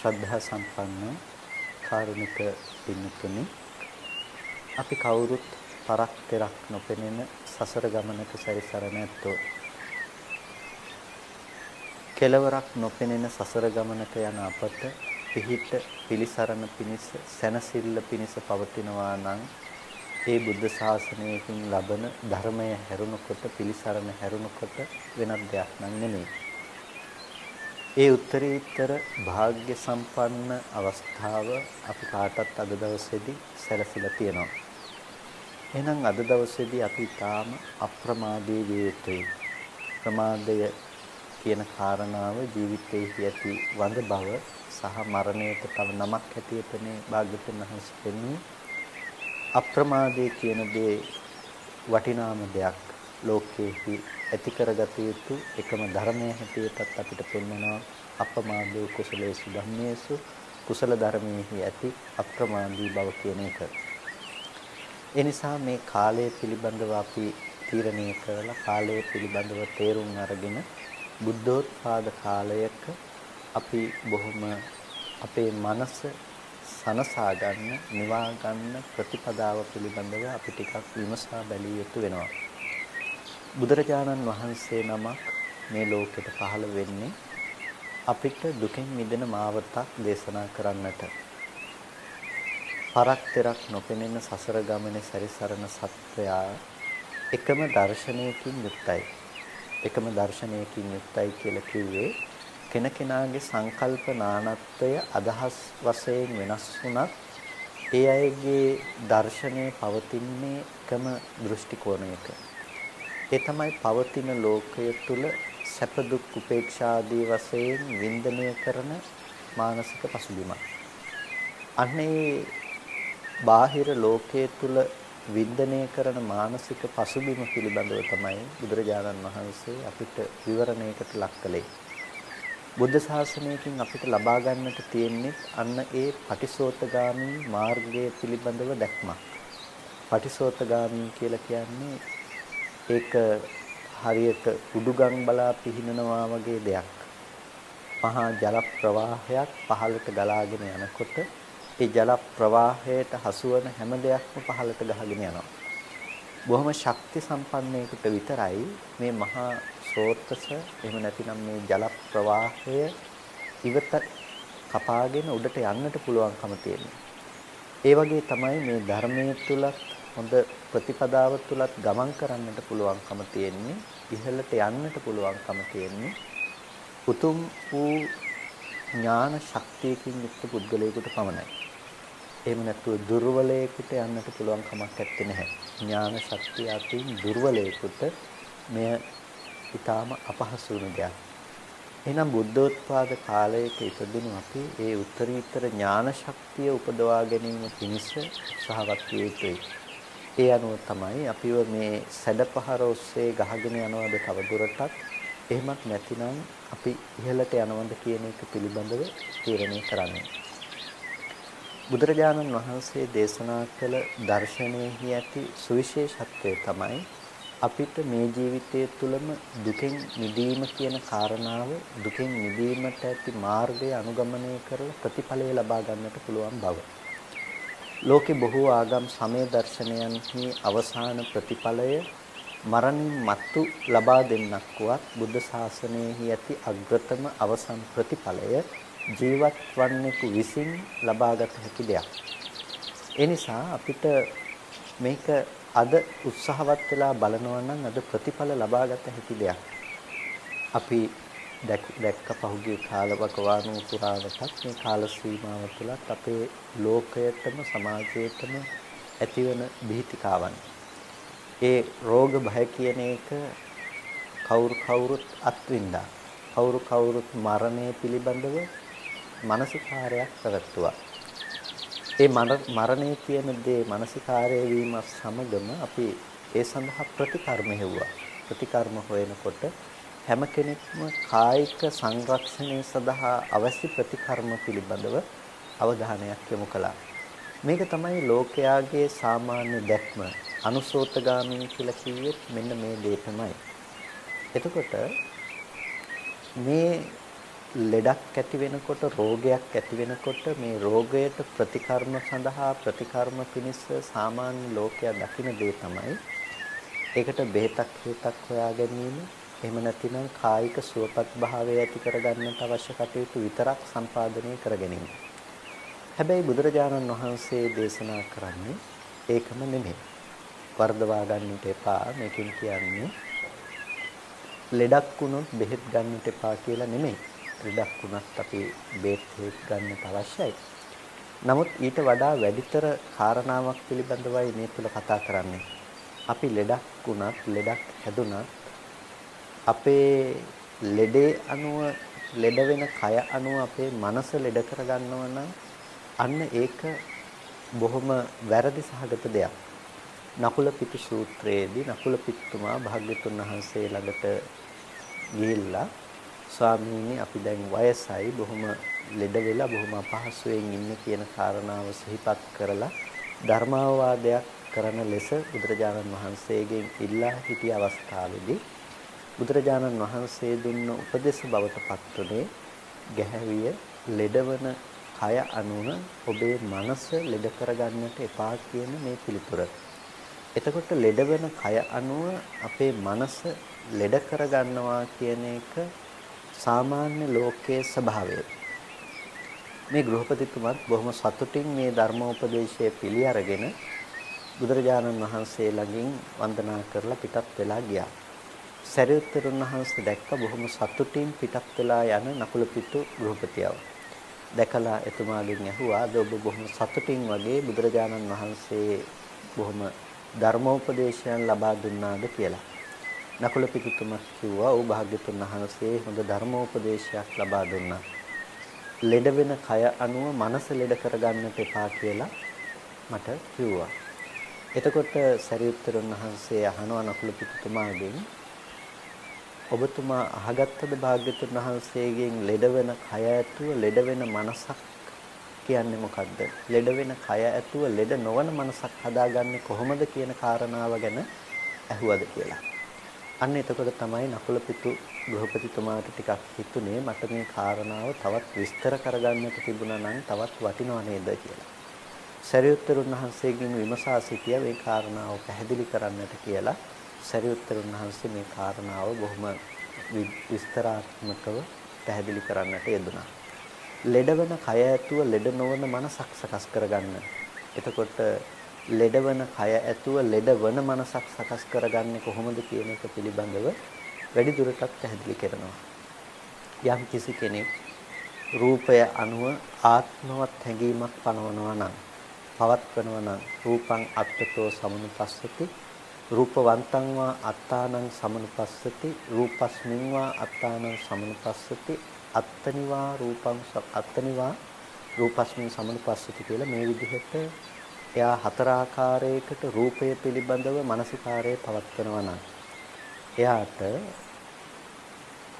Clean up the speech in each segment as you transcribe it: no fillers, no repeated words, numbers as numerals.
ශ්‍රද්ධා සම්පන්න කාරුණික පින්තුනි, අපි කවුරුත් පරක් තෙරක් නොපෙනෙන සසර ගමනක සැරිසරන ඇත්තෝ. කෙලවරක් නොපෙනෙන සසර ගමනක යන අපට පිහිට පිලිසරණ පිණිස සැනසෙල්ල පිණිස පවතිනවා නම් ඒ බුද්ධ ශාසනයකින් ලබන ධර්මය හැරුණකොට පිලිසරණ හැරුණකොට වෙනත් දෙයක් නම් නෙමෙයි. ඒ උත්තරීතර භාග්‍ය සම්පන්න අවස්ථාව අපි කාටත් අද දවසේදී සැලසීලා තියෙනවා. එහෙනම් අද දවසේදී අපි තාම අප්‍රමාදී විය යුතුයි. ප්‍රමාදය කියන කාරණාව ජීවිතයේ ඇති වඳ බව සහ මරණයට තව නමක් හැටියටනේ භාග්‍යවතුන් වහන්සේ පෙන්වන්නේ. අප්‍රමාදයේ කියන දේ වටිනාම දෙයක් ලෝකයේහි ඇති කරගත යුතු එකම ධර්මයේ හැටියටත් අපිට පෙන්වනවා. අප්‍රමාදෝ කුසලේසු ධම්මේසු කුසල ධර්මයේහි ඇති අප්‍රමාදී බව කියන එක. ඒ නිසා මේ කාලය පිළිබඳව අපි තීරණය කරලා කාලය පිළිබඳව තේරුම් අරගෙන බුද්ධෝත්පාද කාලයක අපි බොහොම අපේ මනස සනසා ගන්න, නිවා ගන්න ප්‍රතිපදාව පිළිබඳව අපි ටිකක් විමසා බැලිය යුතු වෙනවා. බුදුරජාණන් වහන්සේ නමක් මේ ලෝකෙට පහළ වෙන්නේ අපිට දුකෙන් මිදෙන මාවතක් දේශනා කරන්නට. පරක් තෙරක් නොපෙනෙන සසර ගමනේ සැරිසරන සත්වයා එකම දර්ශනයකින් යුක්තයි. එකම දර්ශනයකින් යුක්තයි කියලා කිව්වේ කෙනකෙනාගේ සංකල්ප නානත්වය අදහස් වශයෙන් වෙනස් වුණත් ඒ අයගේ දර්ශනය පවතින්නේ එකම දෘෂ්ටි කෝණයක. ඒ තමයි පවතින ලෝකය තුල සැප දුක් උපේක්ෂා ආදී වශයෙන් වින්දනය කරන මානසික පසුබිමක්. අන්නේ බාහිර ලෝකයේ තුල වින්දනය කරන මානසික පසුබිම පිළිබඳව තමයි බුදුරජාණන් වහන්සේ අපිට විවරණයකට ලක් කළේ. බුද්ධ ශාසනයකින් අපිට ලබා ගන්නට තියෙන්නේ අන්න ඒ පටිසෝතගාමී මාර්ගය පිළිබඳව දැක්මක්. පටිසෝතගාමී කියලා කියන්නේ ඒක හරියට උඩුගම් බලා පිහිනනවා වගේ දෙයක්. මහා ජල ප්‍රවාහයක් පහළට ගලාගෙන යනකොට ඒ ජල ප්‍රවාහයට හසු වන හැම දෙයක්ම පහළට ගහගෙන යනවා. බොහොම ශක්ති සම්පන්නයෙකුට විතරයි මේ මහා ස්රෝතස එහෙම නැතිනම් මේ ජල ප්‍රවාහය ඉවත කපාගෙන උඩට යන්නට පුළුවන්කම තියෙනවා. ඒ වගේ තමයි මේ ධර්මයේ තුලත් හොඳ ප්‍රතිපදාව තුලත් ගමන් කරන්නට පුළුවන්කම තියෙන්නේ. ඉහළට යන්නට පුළුවන්කම තියෙන්නේ. උතුම් වූ ඥාන ශක්තියකින් යුක්ත පුද්ගලයෙකුට පමණයි. එහෙම නැත්නම් දුර්වලයෙකුට යන්නට පුළුවන් කමක් නැත්තේ නැහැ. ඥාන ශක්තිය අතින් දුර්වලයෙකුට මෙය ඊටාම අපහසු වෙන දෙයක්. එහෙනම් බුද්ධෝත්පාද කාලයක ඉපදුණු අපි ඒ උත්තරීතර ඥාන ශක්තිය උපදවා ගැනීම පිණිස උත්සාහවත් විය යුතුයි. ඒ අනුව තමයි අපිව මේ සැඩපහර ඔස්සේ ගහගෙන යනවද තව දුරටත්, එහෙමත් නැතිනම් අපි ඉහළට යනවද කියන එක පිළිබඳව තීරණය කරන්නේ. බුදුරජාණන් වහන්සේ දේශනා කළ දර්ශනයෙහි ඇති සුවිශේෂත්වය තමයි අපිට මේ ජීවිතය තුළම දුකෙන් මිදීම කියන කාරණාව, දුකෙන් මිදීමට ඇති මාර්ගය අනුගමනය කරලා ප්‍රතිඵලය ලබා ගන්නට පුළුවන් බව. ලෝකේ බොහෝ ආගම් සමය දර්ශනයන්හි අවසාන ප්‍රතිඵලය මරණින් මත්තු ලබා දෙන්නක් වුවත් බුද්ධ ශාසනයෙහි ඇති අග්‍රතම අවසන් ප්‍රතිඵලය ජීවත් වන්නෙකු විසින් ලබාගත හැකි දෙයක්. ඒ නිසා අපිට මේක අද උත්සාහවත් වෙලා බලනවා නම් අද ප්‍රතිඵල ලබාගත හැකි දෙයක්. අපි දැක්ක පහුගිය කාලවකවානුව පුරාවටත් මේ කාල සීමාව තුළත් අපේ ලෝකයටම සමාජයටම ඇතිවන බිහිතිකාවන්. ඒ රෝග භය කියන එක කවුරුත් අත්විඳා. කවුරුත් මරණය පිළිබඳව මානසිකාරයක් පැවැත්තුවා. ඒ මරණය කියන දේ මානසිකාරය වීම සමගම අපි ඒ සඳහා ප්‍රතිකර්ම හෙව්වා. ප්‍රතිකර්ම හොයනකොට හැම කෙනෙක්ම කායික සංරක්ෂණය සඳහා අවශ්‍ය ප්‍රතිකර්ම පිළිබඳව අවධානයක් යොමු කළා. මේක තමයි ලෝකයාගේ සාමාන්‍ය දැක්ම. අනුසෝතගාමී කියලා කිව්වෙත් මෙන්න මේ දේ තමයි. එතකොට මේ ලෙඩක් ඇති වෙනකොට රෝගයක් ඇති වෙනකොට මේ රෝගයට ප්‍රතිකර්ම සඳහා ප්‍රතිකර්ම පිණිස සාමාන්‍ය ලෝකයා දකින දේ තමයි ඒකට බෙහෙතක් හේතක් හොයා ගැනීම. එහෙම නැතිනම් කායික සුවපත් භාවය ඇති කරගන්නට අවශ්‍ය කටයුතු විතරක් සම්පාදනය කර ගැනීම. හැබැයි බුදුරජාණන් වහන්සේ දේශනා කරන්නේ ඒකම නෙමෙයි. වර්ධවා ගන්නට එපා. මේකෙන් කියන්නේ ලෙඩක් වුණොත් බෙහෙත් ගන්නට එපා කියලා නෙමෙයි. ලෙඩක් වුණත් අපි බෙහෙත් ගන්නට අවශ්‍යයි. නමුත් ඊට වඩා වැඩිතර කාරණාවක් පිළිබඳවයි මේ තුල කතා කරන්නේ. අපි ලෙඩක් වුණත් ලෙඩක් හැදුනත් අපේ ලෙඩේ අනුව ලෙඩ වෙන කය අනුව අපේ මනස ලෙඩ කරගන්නවා නම් අන්න ඒක බොහොම වැරදි සහගත දෙයක්. නකුල පිටු සූත්‍රයේදී නකුල පිටුමා භාග්‍යතුන් වහන්සේ ළඟට ගිහිල්ලා ස්වාමීනි අපි දැන් වයසයි බොහොම ලෙඩ වෙලා බොහොම අපහසුයෙන් ඉන්නේ කියන කාරණාව සිහිපත් කරලා ධර්මාවවාදයක් කරන ලෙස බුදුරජාණන් වහන්සේගෙන් ඉල්ලා සිටි අවස්ථාවේදී බුදුරජාණන් වහන්සේ දුන්න උපදේශ බවට පත්ුනේ ගැහැවිය ලෙඩවන කය අනුව ඔබේ මනස ලෙඩ කරගන්නට එපා කියන මේ පිළිතුර. එතකොට ලෙඩවන කය අනුව අපේ මනස ලෙඩ කරගන්නවා කියන එක සාමාන්‍ය ලෝකයේ ස්වභාවය. මේ ගෘහපතිතුමත් බොහොම සතුටින් මේ ධර්මෝපදේශය පිළි අරගෙන බුදුරජාණන් වහන්සේ ළඟින් වන්දනා කරලා පිටත් වෙලා ගියා. සරියුත්තරුන් වහන්සේ දැක්ක බොහොම සතුටින් පිටත් වෙලා යන නකුල පිටු ගෘහපතියව. දැකලා එතුමාගෙන් ඇහුවා "අද ඔබ බොහොම සතුටින් වගේ බුදුරජාණන් වහන්සේ බොහොම ධර්මෝපදේශයන් ලබා දුන්නාද කියලා." නකුල පිටුතුමා කිව්වා "ඔව් භාග්‍යතුන් වහන්සේ හොඳ ධර්මෝපදේශයක් ලබා දුන්නා. ලෙඩ වෙන කය අනුව මනස ලෙඩ කරගන්නට එපා කියලා මට කිව්වා." එතකොට සරියුත්තරුන් වහන්සේ අහනවා නකුල පිටුතුමාගෙන් "ඔබතුමා අහගත්තද භාග්‍යතුන් වහන්සේගෙන් ලෙඩ වෙන කය ඇතුව ලෙඩ වෙන මනසක් කියන්නේ මොකද්ද? ලෙඩ වෙන කය ඇතුව ලෙඩ නොවන මනසක් හදාගන්නේ කොහොමද කියන කාරණාව ගැන ඇහුවද කියලා." අන්න එතකොට තමයි නකුල පිටු ගෘහපතිතුමාට ටිකක් හිතුනේ මට මේ කාරණාව තවත් විස්තර කරගන්නට තිබුණා නම් තවත් වටිනව නේද කියලා. සරියුත්තරුන් වහන්සේගෙන් විමසා සිටියා මේ කාරණාව පැහැදිලි කරන්නට කියලා. සරියුත්තරුන් වහන්සේ මේ කාරණාව බොහොම විස්තරාත්මකව පැහැදිලි කරන්නට යෙදුණා. ලෙඩවන කය ඇතුව ලෙඩ නොවන මනසක් සකස් කරගන්න. එතකොට ලෙඩවන කය ඇතුව ලෙඩවන මනසක් සකස් කරගන්නේ කොහොමද කියන එක පිළිබඳව වැඩි දුරටත් පැහැදිලි කරනවා. යම් කිසි කෙනෙක් රූපය අනුව ආත්මවත් හැඟීමක් පනවනවා නම් පවත්වනවා නම් රූපං අත්තතෝ සමනුපස්සති රූපවන්තං වා අත්තානං සමනුපස්සති රූපස්මින් වා අත්තානං සමනුපස්සති අත්තනිවා රූපස්මින් සමනුපස්සති කියලා මේ විදිහට එයා හතර ආකාරයකට රූපය පිළිබඳව මානසිකාරයේ පවත්වනවා නම් එයාට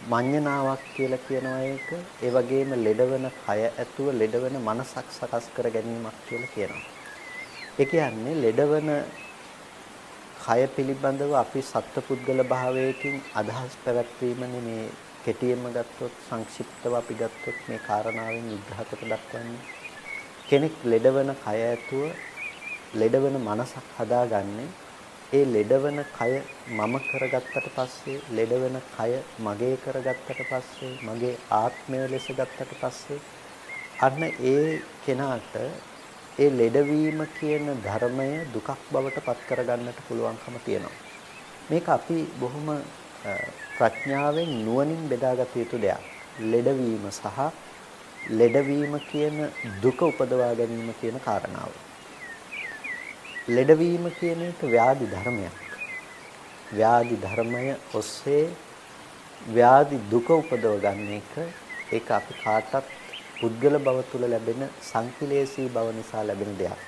මඤ්ඤණාවක් කියලා කියනවා ඒක. ඒ වගේම ලෙඩවන කය ඇතුව ලෙඩවන මනසක් සකස් කර ගැනීමක් කියලා කියනවා. ඒ කියන්නේ ලෙඩවන කය පිළිබඳව අපි සත්පුද්ගල භාවයකින් අදහස් පැවැත්වීමනේ මේ කෙටියෙන්ම ගත්තොත් සංක්ෂිප්තව අපි ගත්තොත් මේ කාරණාවෙන් විග්‍රහ කොට දක්වන්නේ. කෙනෙක් ලෙඩවන කය ඇතුව ලෙඩවන මනසක් හදාගන්නේ ඒ ලෙඩවන කය මම කරගත්තට පස්සේ ලෙඩවන කය මගේ කරගත්තට පස්සේ මගේ ආත්මය ලෙස ගත්තට පස්සේ අන්න ඒ කෙනාට ඒ ලෙඩවීම කියන ධර්මය දුකක් බවට පත් කරගන්නට පුළුවන්කම තියෙනවා. මේක අපි බොහොම ප්‍රඥාවෙන් නුවණින් බෙදාගත යුතු දෙයක්. ලෙඩවීම සහ ලෙඩවීම කියන දුක උපදවා ගැනීම කියන කාරණාව. ලෙඩවීම කියන එක ව්‍යාධි ධර්මයක්. ව්‍යාධි ධර්මය ඔස්සේ ව්‍යාධි දුක උපදව ගන්න එක ඒක අපි කාටත් පුද්ගල බව තුළ ලැබෙන සංකලේශී බව නිසා ලැබෙන දෙයක්.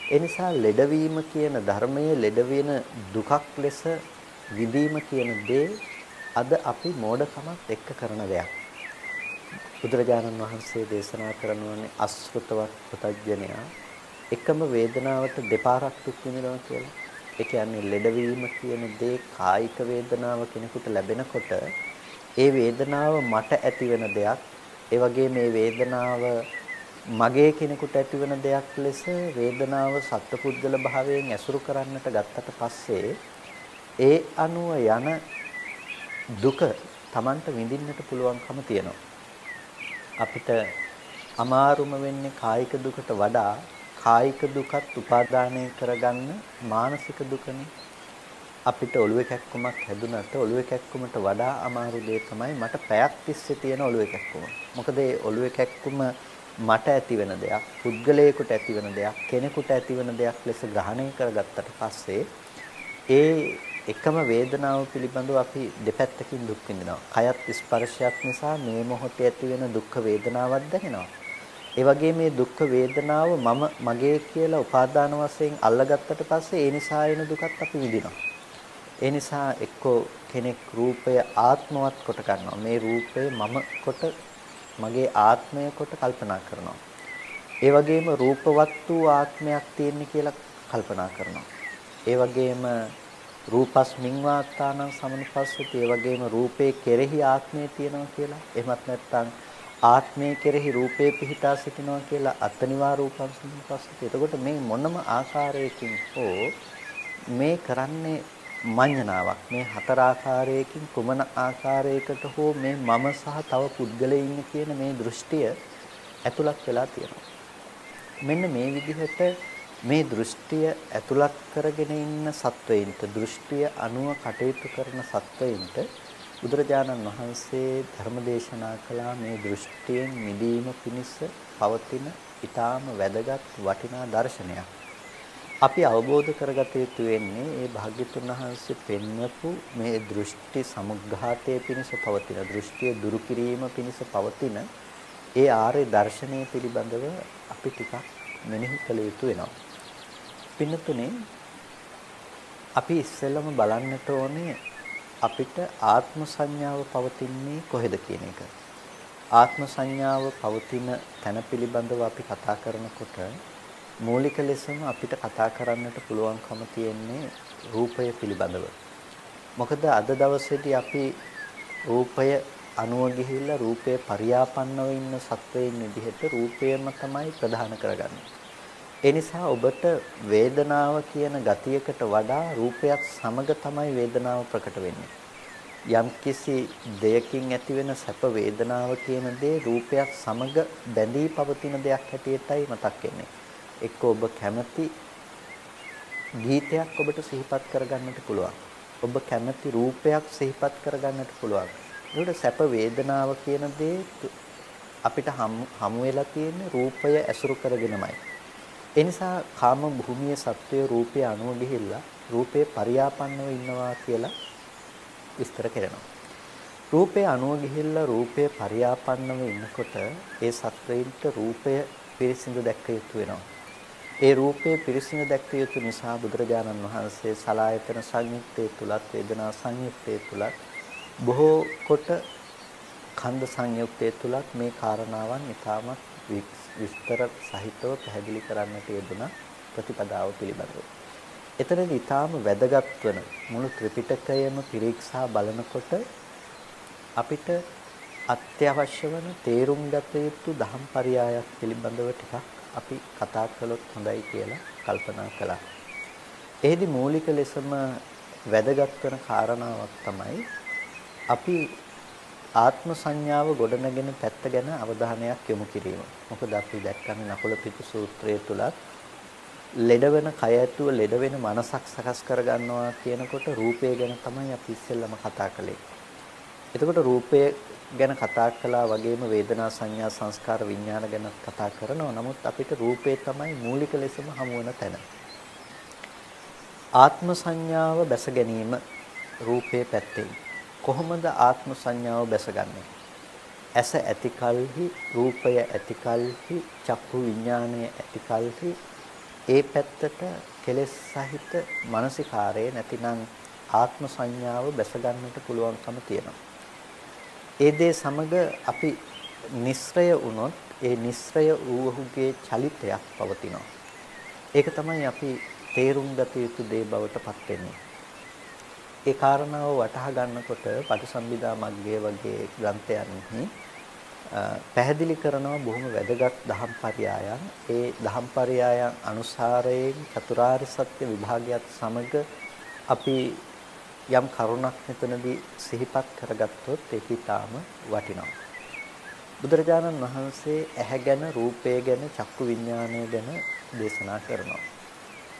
ඒ නිසා ලෙඩවීම කියන ධර්මය ලෙඩ වෙන දුකක් ලෙස විඳීම කියන දේ අද අපි මෝඩකමත් එක්ක කරන දෙයක්. බුදුරජාණන් වහන්සේ දේශනා කරනවානේ අසෘතවත් පුතග්ජනයා එකම වේදනාවට දෙපාරක් දුක් විඳිනවා කියලා. ඒ කියන්නේ ලෙඩවීම කියන දේ කායික වේදනාව කෙනෙකුට ලැබෙනකොට ඒ වේදනාව මට ඇතිවෙන දෙයක්. ඒ වගේ මේ වේදනාව මගේ කෙනෙකුට ඇතිවන දෙයක් ලෙස වේදනාව සත්පුද්ගල භාවයෙන් ඇසුරු කරන්නට ගත්තට පස්සේ ඒ අනුව යන දුක Tamanට විඳින්නට පුළුවන්කම තියෙනවා. අපිට අමාරුම වෙන්නේ කායික දුකට වඩා කායික දුකත් උපාදානය කරගන්න මානසික දුකනේ. අපිට ඔළුවේ කැක්කුමක් හැදුනට ඔළුවේ කැක්කුමට වඩා අමාරු දේ තමයි මට පැයක් තිස්සේ තියෙන ඔළුවේ කැක්කුම. මොකද ඒ ඔළුවේ කැක්කුම මට ඇතිවෙන දෙයක්, පුද්ගලයෙකුට ඇතිවෙන දෙයක්, කෙනෙකුට ඇතිවෙන දෙයක් ලෙස ග්‍රහණය කරගත්තට පස්සේ ඒ එකම වේදනාව පිළිබඳව අපි දෙපැත්තකින් දුක් විඳිනවා. කයත් ස්පර්ශයක් නිසා මේ මොහොතේ ඇතිවෙන දුක් වේදනාවක් දැනෙනවා. ඒ වගේ මේ දුක් වේදනාව මම මගේ කියලා උපාදාන වශයෙන් අල්ලගත්තට පස්සේ ඒ නිසා එන දුකත් අපි විඳිනවා. ඒ නිසා එක්කෝ කෙනෙක් රූපය ආත්මවත් කොට ගන්නවා. මේ රූපය මම කොට මගේ ආත්මය කොට කල්පනා කරනවා. ඒ වගේම රූපවත් වූ ආත්මයක් තියෙන කියලා කල්පනා කරනවා. ඒ වගේම රූපස්මින් වාත්තානං සමනුපස්සති. ඒ වගේම රූපේ කෙරෙහි ආත්මය තියෙනවා කියලා. එහෙමත් නැත්නම් ආත්මය කෙරෙහි රූපේ පිහිටා සිටිනවා කියලා අත්නිවා රූපං සමනුපස්සති. එතකොට මේ මොනම ආකාරයකින් හෝ මේ කරන්නේ මඤ්ඤණාවක්. මේ හතර ආකාරයකින් කුමන ආකාරයකට හෝ මේ මම සහ තව පුද්ගලයින් කියන මේ දෘෂ්ටිය ඇතුළත් වෙලා තියෙනවා. මෙන්න මේ විදිහට මේ දෘෂ්ටිය ඇතුළත් කරගෙන ඉන්න සත්වයින්ට දෘෂ්ටිය අනුව කටයුතු කරන සත්වයින්ට බුදුරජාණන් වහන්සේ ධර්මදේශනා කළා මේ දෘෂ්ටියෙන් මිදීම පිණිස පවතින ඊටාම වැදගත් වටිනා දර්ශනයක්. අපි අවබෝධ කරගත යුතු වෙන්නේ මේ භාග්‍යතුන් වහන්සේ පෙන්වපු මේ දෘෂ්ටි සමුග්ඝාතයේ පිණිස පවතින දෘෂ්ටිය දුරු කිරීම පිණිස පවතින ඒ ආර්ය දර්ශනය පිළිබඳව අපි ටිකක් මෙනෙහි කළ යුතු වෙනවා. පින්නතුනේ අපි ඉස්සෙල්ලම බලන්නට ඕනේ අපිට ආත්ම සංඥාව පවතින්නේ කොහෙද කියන එක. ආත්ම සංඥාව පවතින තැන පිළිබඳව අපි කතා කරනකොට මූලික ලෙසම අපිට කතා කරන්නට පුළුවන්කම තියෙන්නේ රූපය පිළිබඳව. මොකද අද දවසේදී අපි රූපය අනුව ගිහිල්ලා රූපය පරියාපන්නව ඉන්න සත්වයින් විදිහට රූපයම තමයි ප්‍රධාන කරගන්නේ. ඒ නිසා ඔබට වේදනාව කියන ගතියකට වඩා රූපයක් සමග තමයි වේදනාව ප්‍රකට වෙන්නේ. යම්කිසි දෙයකින් ඇතිවෙන සැප වේදනාව කියන දේ රූපයක් සමග බැඳී පවතින දෙයක් හැටියටයි මතක් වෙන්නේ. එක්ක ඔබ කැමති ගීතයක් ඔබට සිහිපත් කරගන්නට පුළුවන්. ඔබ කැමති රූපයක් සිහිපත් කරගන්නට පුළුවන්. ඒකට සැප වේදනාව කියන දේ අපිට හමු වෙලා තියෙන රූපය ඇසුරු කරගෙනමයි. ඒ නිසා කාම භූමියේ සත්වය රූපය අනුව ගිහිල්ලා රූපේ පරියාපන්නව ඉන්නවා කියලා විස්තර කරනවා. රූපය අනුව ගිහිල්ලා රූපේ පරියාපන්නව ඉන්නකොට ඒ සත්වයින්ට රූපය පිරිසිදු දැක්ක යුතු වෙනවා. ඒ රූපේ පිරිසිදු දැක්ක යුතු නිසා බුදුරජාණන් වහන්සේ සලායතන සංයුත්තේ තුලත් වේදනා සංයුත්තේ තුලත් බොහෝ කොට ඛණ්ඩ සංයුත්තේ තුලත් මේ කාරණාවන් ඉතාමත් විස්තර සහිතව පැහැදිලි කරන්නට යෙදුන ප්‍රතිපදාව පිළිබඳව. එතනදී ඊටාම වැදගත් වන මුළු ත්‍රිපිටකයම පිරික්සා බලනකොට අපිට අත්‍යවශ්‍ය වන තේරුම් ගත යුතු දහම් පරයයක් පිළිබඳව ටිකක් අපි කතා කළොත් හොඳයි කියලා කල්පනා කළා. එෙහිදී මූලික ලෙසම වැදගත් වන කාරණාවක් තමයි අපි ආත්ම සංඥාව ගොඩනගෙන පැත්ත ගැන අවධානයක් යොමු කිරීම. මොකද අපි දැක්කම නකුල පිටු සූත්‍රයේ තුලත් ලෙඩ වෙන කය ඇතුව ලෙඩ වෙන මනසක් සකස් කර ගන්නවා කියනකොට රූපය ගැන තමයි අපි ඉස්සෙල්ලම කතා කළේ. එතකොට රූපය ගැන කතා කළා වගේම වේදනා සංඥා සංස්කාර විඥාන ගැන කතා කරනවා. නමුත් අපිට රූපේ තමයි මූලික ලෙසම හමු වෙන තැන. ආත්ම සංඥාව බැස ගැනීම රූපේ පැත්තෙන්. කොහොමද ආත්ම සංඥාව බැසගන්නේ? ඇස ඇති කල්හි රූපය ඇති කල්හි චක්කු විඥානය ඇති කල්හි ඒ පැත්තට කෙලෙස් සහිත මානසිකාරය නැතිනම් ආත්ම සංඥාව බැස ගන්නට පුළුවන්කම තියෙනවා. ඒ දේ සමග අපි නිස්සය වුණොත් ඒ නිස්සය වූහුගේ චලිතයක් පවතිනවා. ඒක තමයි අපි තේරුම් ගත යුතු දේ බවට පත් වෙන්නේ. ඒ කාරණාව වටහා ගන්නකොට පටිසම්භිදා මග්ගය වගේ ග්‍රන්ථයන්හි පැහැදිලි කරනවා බොහොම වැදගත් දහම් පරයයන්. ඒ දහම් පරයයන් අනුසාරයෙන් චතුරාර්ය සත්‍ය විභාගයත් සමග අපි යම් කරුණක් මෙතනදී සිහිපත් කරගත්තොත් ඒක ඊටාම වටිනවා. බුදුරජාණන් වහන්සේ ඇහැ ගැන, රූපය ගැන, චක්කු විඥානය ගැන දේශනා කරනවා.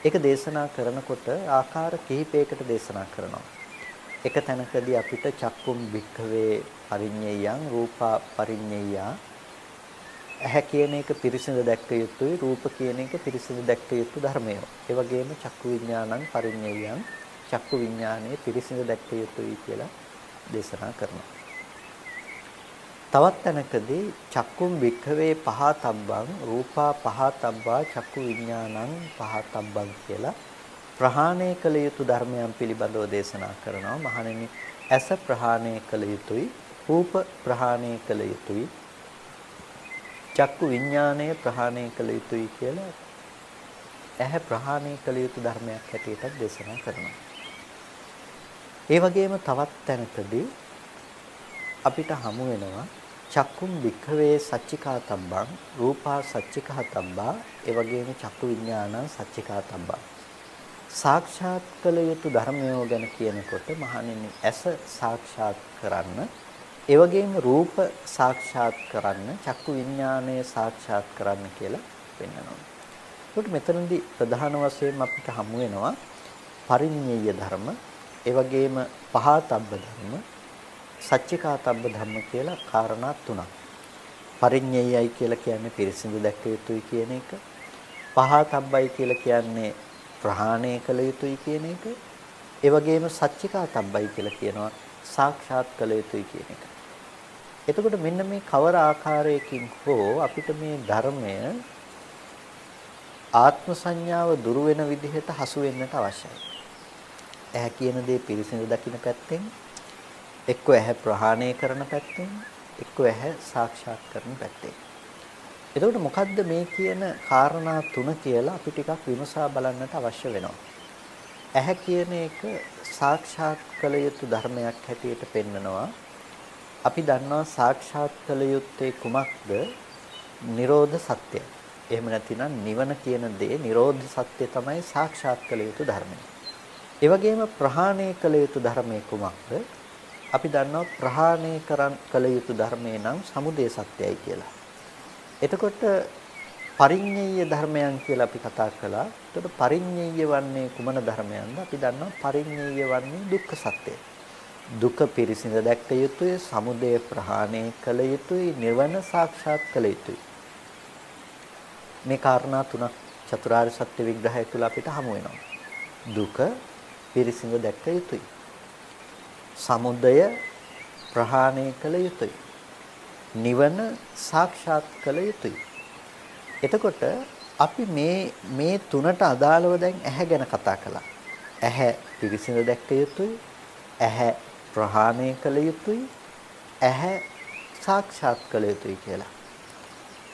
ඒක දේශනා කරනකොට ආකාර කිහිපයකට දේශනා කරනවා. එක තැනකදී අපිට චක්කුම් භික්ඛවේ පරිඤ්ඤයයන් රූපා පරිඤ්ඤයයා ඇහැ කියන එක පිරිසිඳ දැක්ක යුතුයි, රූප කියන එක පිරිසිඳ දැක්ක යුතු ධර්මය. ඒ වගේම චක්කු විඥානං පරිඤ්ඤයයන් චක්කු විඥානයේ පිරිසිඳ දැක්ක යුතුයි කියලා දේශනා කරනවා. තවත් තැනකදී චක්කුම් භික්ඛවේ පහතබ්බං රූපා පහතබ්බා චක්කු විඥානං පහතබ්බං කියලා ප්‍රහාණය කළ යුතු ධර්මයන් පිළිබඳව දේශනා කරනවා. මහණෙනි, ඇස ප්‍රහාණය කළ යුතුයි, රූප ප්‍රහාණය කළ යුතුයි, චක්කු විඥානය ප්‍රහාණය කළ යුතුයි කියලා ඇහැ ප්‍රහාණය කළ යුතු ධර්මයක් හැටියට දේශනා කරනවා. ඒ වගේම තවත් තැනකදී අපිට හමු වෙනවා චක්කුම් භික්ඛවේ සච්චිකාතබ්බං රූපා සච්චිකාතබ්බා ඒ වගේම චක්කු විඥානං සච්චිකාතබ්බා. සාක්ෂාත් කළ යුතු ධර්මයෝ ගැන කියනකොට මහණෙනි, ඇස සාක්ෂාත් කරන්න, ඒ වගේම රූප සාක්ෂාත් කරන්න, චක්කු විඥානය සාක්ෂාත් කරන්න කියලා පෙන්වනවා. ඒකට මෙතනදී ප්‍රධාන වශයෙන් අපිට හමු වෙනවා පරිඤ්ඤය ධර්ම, ඒ වගේම පහතබ්බ ධර්ම, සච්චිකාතබ්බ ධර්ම කියලා කාරණා තුනක්. පරිඤ්ඤයයි කියලා කියන්නේ පිරිසිදු දැක්ක යුතුයි කියන එක. පහතබ්බයි කියලා කියන්නේ ප්‍රහාණය කළ යුතුයි කියන එක. ඒ වගේම සච්චිකාතබ්බයි කියලා කියනවා සාක්ෂාත් කළ යුතුයි කියන එක. එතකොට මෙන්න මේ කවර ආකාරයකින් හෝ අපිට මේ ධර්මය ආත්ම සංඥාව දුරු වෙන විදිහට හසු වෙන්නට අවශ්‍යයි. ඇහැ කියන දේ පිරිසිදු දකින්න පැත්තෙන්, එක්ක ඇහැ ප්‍රහාණය කරන පැත්තෙන්, එක්ක ඇහැ සාක්ෂාත් කරන පැත්තෙන්. එතකොට මොකද්ද මේ කියන කාරණා තුන කියලා අපි ටිකක් විමසා බලන්නට අවශ්‍ය වෙනවා. ඇහැ කියන එක සාක්ෂාත් කළ යුතු ධර්මයක් හැටියට පෙන්නනවා. අපි දන්නවා සාක්ෂාත් කළ යුත්තේ කුමක්ද? නිරෝධ සත්‍ය. එහෙම නැතිනම් නිවන කියන දේ නිරෝධ සත්‍ය තමයි සාක්ෂාත් කළ යුතු ධර්මය. ඒ වගේම ප්‍රහාණය කළ යුතු ධර්මයේ කුමක්ද? අපි දන්නවා ප්‍රහාණය කළ යුතු ධර්මේ නම් සමුදය සත්‍යයි කියලා. එතකොට පරිඤ්ඤය ධර්මයන් කියලා අපි කතා කළා. එතකොට පරිඤ්ඤය වන්නේ කුමන ධර්මයන්ද? අපි දන්නවා පරිඤ්ඤය වන්නේ දුක්ඛ සත්‍යය. දුක පිරිසිඳ දැක්ක යුතුයි, සමුදය ප්‍රහාණය කළ යුතුයි, නිවන සාක්ෂාත් කළ යුතුයි. මේ කාරණා තුනක් චතුරාර්ය සත්‍ය විග්‍රහය තුළ අපිට හමු වෙනවා. දුක පිරිසිඳ දැක්ක යුතුයි. සමුදය ප්‍රහාණය කළ යුතුයි. නිවන සාක්ෂාත් කළ යුතුයි. එතකොට අපි මේ තුනට අදාළව දැන් ඇහැ ගැන කතා කළා. ඇහැ පිරිසිඳ දැක්ක යුතුයි, ඇහැ ප්‍රහාණය කළ යුතුයි, ඇහැ සාක්ෂාත් කළ යුතුයි කියලා.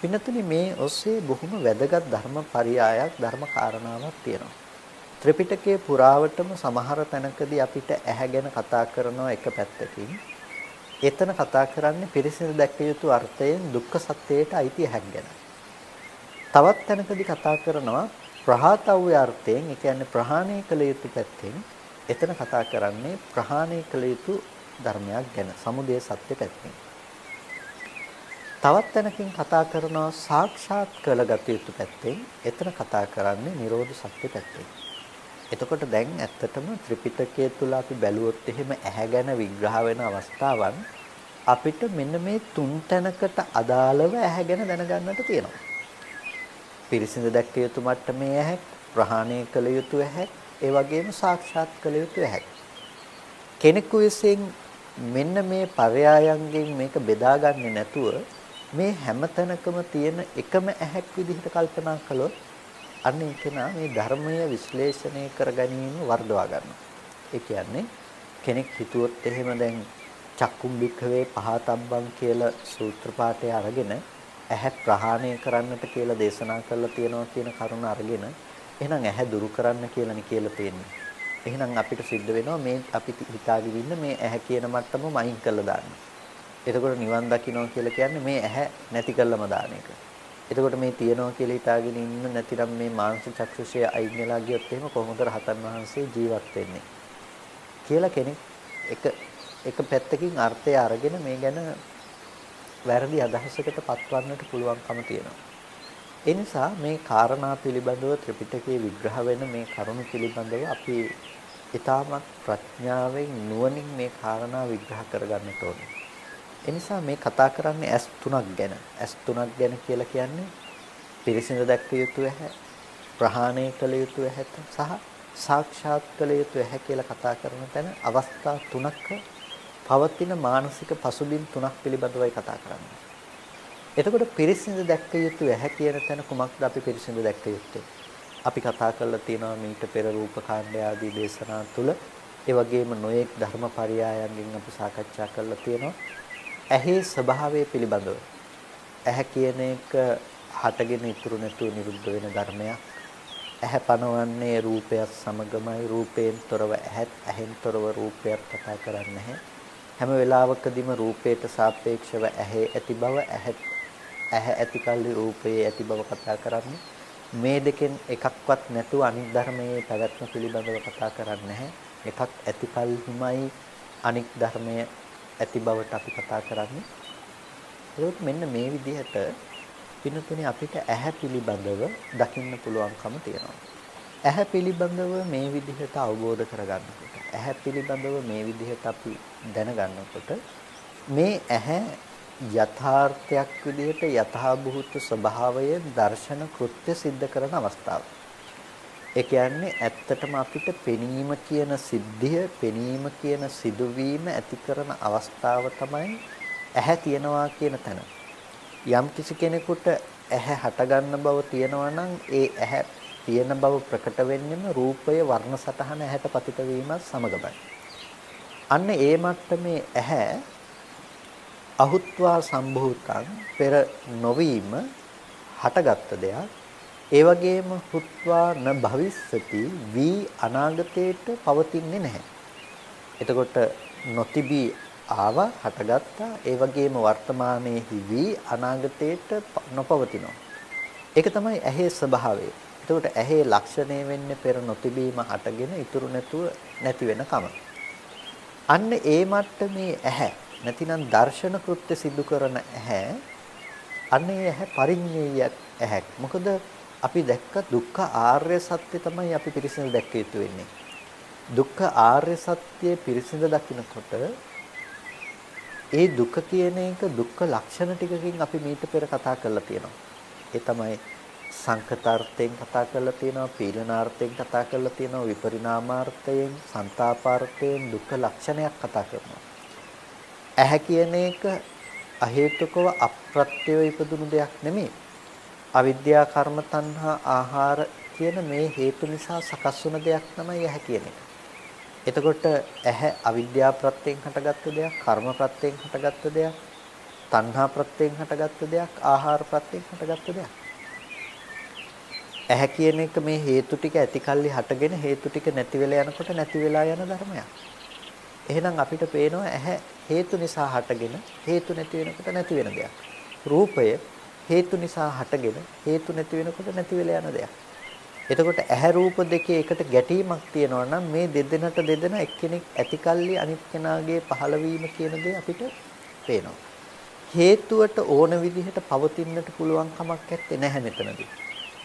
පින්නතුනි, මේ ඔස්සේ බොහොම වැදගත් ධර්ම පරයයක්, ධර්ම කාරණාවක් තියෙනවා. ත්‍රිපිටකයේ පුරාවටම සමහර තැනකදී අපිට ඇහැ ගැන කතා කරනවා එක පැත්තකින්. එතන කතා කරන්නේ පිරිසිදු දැක්ක යුතු අර්ථයෙන් දුක්ඛ සත්‍යයට අයිති ඇහැක් ගැන. තවත් තැනකදී කතා කරනවා ප්‍රහාතව්‍ය අර්ථයෙන්, ඒ කියන්නේ ප්‍රහාණය කළ යුතු පැත්තෙන්. එතන කතා කරන්නේ ප්‍රහාණය කළ යුතු ධර්මයක් ගැන, සමුදය සත්‍ය පැත්තෙන්. තවත් තැනකින් කතා කරනවා සාක්ෂාත් කළගත යුතු පැත්තෙන්. එතන කතා කරන්නේ නිරෝධ සත්‍ය පැත්තෙන්. එතකොට දැන් ඇත්තටම ත්‍රිපිටකය තුල අපි බැලුවොත් එහෙම ඇහැ ගැන විග්‍රහ වෙන අවස්ථාවන් අපිට මෙන්න මේ තුන් තැනකට අදාළව ඇහැ ගැන දැනගන්නට තියෙනවා. පිරිසිඳ දැක්ක යුතු මට්ටමේ ඇහැක්, ප්‍රහාණය කළ යුතු ඇහැක්, ඒ වගේම සාක්ෂාත් කළ යුතු ඇහැක්. කෙනෙකු විසින් මෙන්න මේ පරයයන්ගෙන් මේක බෙදාගන්නේ නැතුව මේ හැම තැනකම තියෙන එකම ඇහැක් විදිහට කල්පනා කළොත් අන්න ඒකේනා මේ ධර්මය විශ්ලේෂණය කර ගැනීම වර්ධවා ගන්නවා. ඒ කියන්නේ කෙනෙක් හිතුවොත් එහෙම දැන් චක්කුම් භික්ඛවේ පහතබ්බං කියලා සූත්‍ර පාඨය අරගෙන ඇහැ ප්‍රහාණය කරන්නට කියලා දේශනා කරලා තියෙනවා කියන කරුණ අරගෙන එහෙනම් ඇහැ දුරු කරන්න කියලානේ කියලා තියෙන්නේ. එහෙනම් අපිට සිද්ධ වෙනවා මේ අපි හිතාගෙන ඉන්න මේ ඇහැ කියන මට්ටමම අයින් කරලා දාන්න. එතකොට නිවන් දකින්නවා කියලා කියන්නේ මේ ඇහැ නැති කළම දාන එක. එතකොට මේ තියනවා කියලා හිතාගෙන ඉන්න නැතිනම් මේ මානසික චක්ෂුෂය අයින් වෙලා ගියොත් එහෙම කොහොමද රහතන් වහන්සේ ජීවත් වෙන්නේ කියලා කෙනෙක් එක පැත්තකින් අර්ථය අරගෙන මේ ගැන වැරදි අදහසකට පත්වන්නට පුළුවන්කම තියෙනවා. ඒ නිසා මේ කාරණා පිළිබඳව ත්‍රිපිටකයේ විග්‍රහ වෙන මේ කරුණු පිළිබඳව අපි ඊටමත් ප්‍රඥාවෙන් නුවණින් මේ කාරණා විග්‍රහ කරගන්නට ඕනේ. ඒ නිසා මේ කතා කරන්නේ ඇස් තුනක් ගැන. ඇස් තුනක් ගැන කියලා කියන්නේ පිරිසිදු දැක්විය යුතු ඇහැ, ප්‍රහාණය කළ යුතු ඇහැ සහ සාක්ෂාත් කළ යුතු ඇහැ කියලා කතා කරන තැන අවස්ථා තුනක පවතින මානසික පසුබිම් තුනක් පිළිබඳවයි කතා කරන්නේ. එතකොට පිරිසිදු දැක්විය යුතු ඇහැ කියන තැන කුමක්ද අපි පිරිසිදු දැක්විය යුත්තේ? අපි කතා කරලා තියෙනවා මීට පෙර රූප කාණ්ඩ ආදී දේශනා තුළ ඒ වගේම නොයෙක් ධර්මපරයයන්ගෙන් අපි සාකච්ඡා කරලා තියෙනවා. ඇහි ස්වභාවය පිළිබඳව. ඇහැ කියන එක හටගෙන ඉතුරු නැතුව නිරුද්ධ වෙන ධර්මයක්. ඇහැ පනවන්නේ රූපයත් සමගමයි. රූපයෙන් තොරව ඇහත්, ඇහෙන් තොරව රූපයක් කතා කරන්නේ නැහැ. හැම වෙලාවකදීම රූපයට සාපේක්ෂව ඇහි ඇති බව, ඇහැ ඇති කල්ලි රූපයේ ඇති බව කතා කරන්නේ. මේ දෙකෙන් එකක්වත් නැතුව අනිත් ධර්මයේ පැවැත්ම පිළිබඳව කතා කරන්නේ නැහැ. එකක් ඇති කල්හිමයි අනිත් ධර්මයේ ඇති බවට අපි කතා කරන්නේ. ඒකත් මෙන්න මේ විදිහට පින්නතුනේ අපිට ඇහැ පිළිබඳව දකින්න පුළුවන්කම තියෙනවා. ඇහැ පිළිබඳව මේ විදිහට අවබෝධ කරගන්නකොට, ඇහැ පිළිබඳව මේ විදිහට අපි දැනගන්නකොට මේ ඇහැ යථාර්ථයක් විදිහට යථාභූත ස්වභාවය දර්ශන කෘත්‍ය સિદ્ધ කරන අවස්ථාව. ඒ කියන්නේ ඇත්තටම අපිට පෙනීම කියන සිද්ධිය, පෙනීම කියන සිදුවීම ඇති කරන අවස්ථාව තමයි ඇහැ තියනවා කියන තැන. යම් කිසි කෙනෙකුට ඇහැ හටගන්න බව තියෙනවා නම් ඒ ඇහැ තියෙන බව ප්‍රකට වෙන්නේම රූපය වර්ණ සටහන ඇහැට පතිත වීමත් සමගමයි. අන්න ඒ මට්ටමේ ඇහැ අහුත්වා සම්භූතං පෙර නොවීම හටගත්ත දෙයක්. ඒ වගේම හුත්වා න භවිස්සති වී අනාගතයට පවතින්නේ නැහැ. එතකොට නොතිබී ආව හටගත්තා. ඒ වගේම වර්තමානයේහි වී අනාගතයට නොපවතිනවා. ඒක තමයි ඇහි ස්වභාවය. එතකොට ඇහි ලක්ෂණය වෙන්නේ පෙර නොතිබීම හටගෙන ඉතුරු නැතුව නැති වෙන කම. අන්න ඒ මට්ටමේ ඇහැ නැතිනම් දර්ශන කෘත්‍ය සිදු කරන ඇහැ අන්න ඒ ඇහැ පරිඤ්ඤයයක් ඇහැක්. මොකද අපි දැක්ක දුක්ඛ ආර්ය සත්‍ය තමයි අපි පිරිසිදු දැක්ක යුතු වෙන්නේ. දුක්ඛ ආර්ය සත්‍යයේ පිරිසිදු දකිනකොට ඒ දුක කියන එක දුක්ඛ ලක්ෂණ ටිකකින් අපි මීට පෙර කතා කරලා තියෙනවා. ඒ තමයි සංකතාර්ථයෙන් කතා කරලා තියෙනවා, පීලනාර්ථයෙන් කතා කරලා තියෙනවා, විපරිණාමාර්ථයෙන්, සංతాපාර්ථයෙන් දුක්ඛ ලක්ෂණයක් කතා කරනවා. ඇහැ කියන එක අහේතුකව අප්‍රත්‍යව ඉපදුණු දෙයක් නෙමෙයි. අවිද්‍යා කර්ම තණ්හා ආහාර කියන මේ හේතු නිසා සකස් වුණ දෙයක් තමයි ඇහැ කියන එක. එතකොට ඇහැ අවිද්‍යා ප්‍රත්‍යයෙන් හටගත්ත දෙයක්, කර්ම ප්‍රත්‍යයෙන් හටගත්ත දෙයක්, තණ්හා ප්‍රත්‍යයෙන් හටගත්ත දෙයක්, ආහාර ප්‍රත්‍යයෙන් හටගත්ත දෙයක්. ඇහැ කියන එක මේ හේතු ටික ඇති කල්ලි හටගෙන හේතු ටික නැති වෙලා යනකොට නැති වෙලා යන ධර්මයක්. එහෙනම් අපිට පේනවා ඇහැ හේතු නිසා හටගෙන හේතු නැති වෙනකොට නැති වෙන දෙයක්. රූපය හේතු නිසා හටගෙන හේතු නැති වෙනකොට නැති වෙලා යන දෙයක්. එතකොට ඇහැ රූප දෙකේ එකට ගැටීමක් තියෙනවා නම් මේ දෙදෙනාට දෙදෙනා එක්කෙනෙක් ඇතිකල්ලි අනිත් කෙනාගේ පහළවීම කියන දේ අපිට පේනවා. හේතුවට ඕන විදිහට පවතින්නට පුළුවන් කමක් නැත්තේ නැහැ මෙතනදී.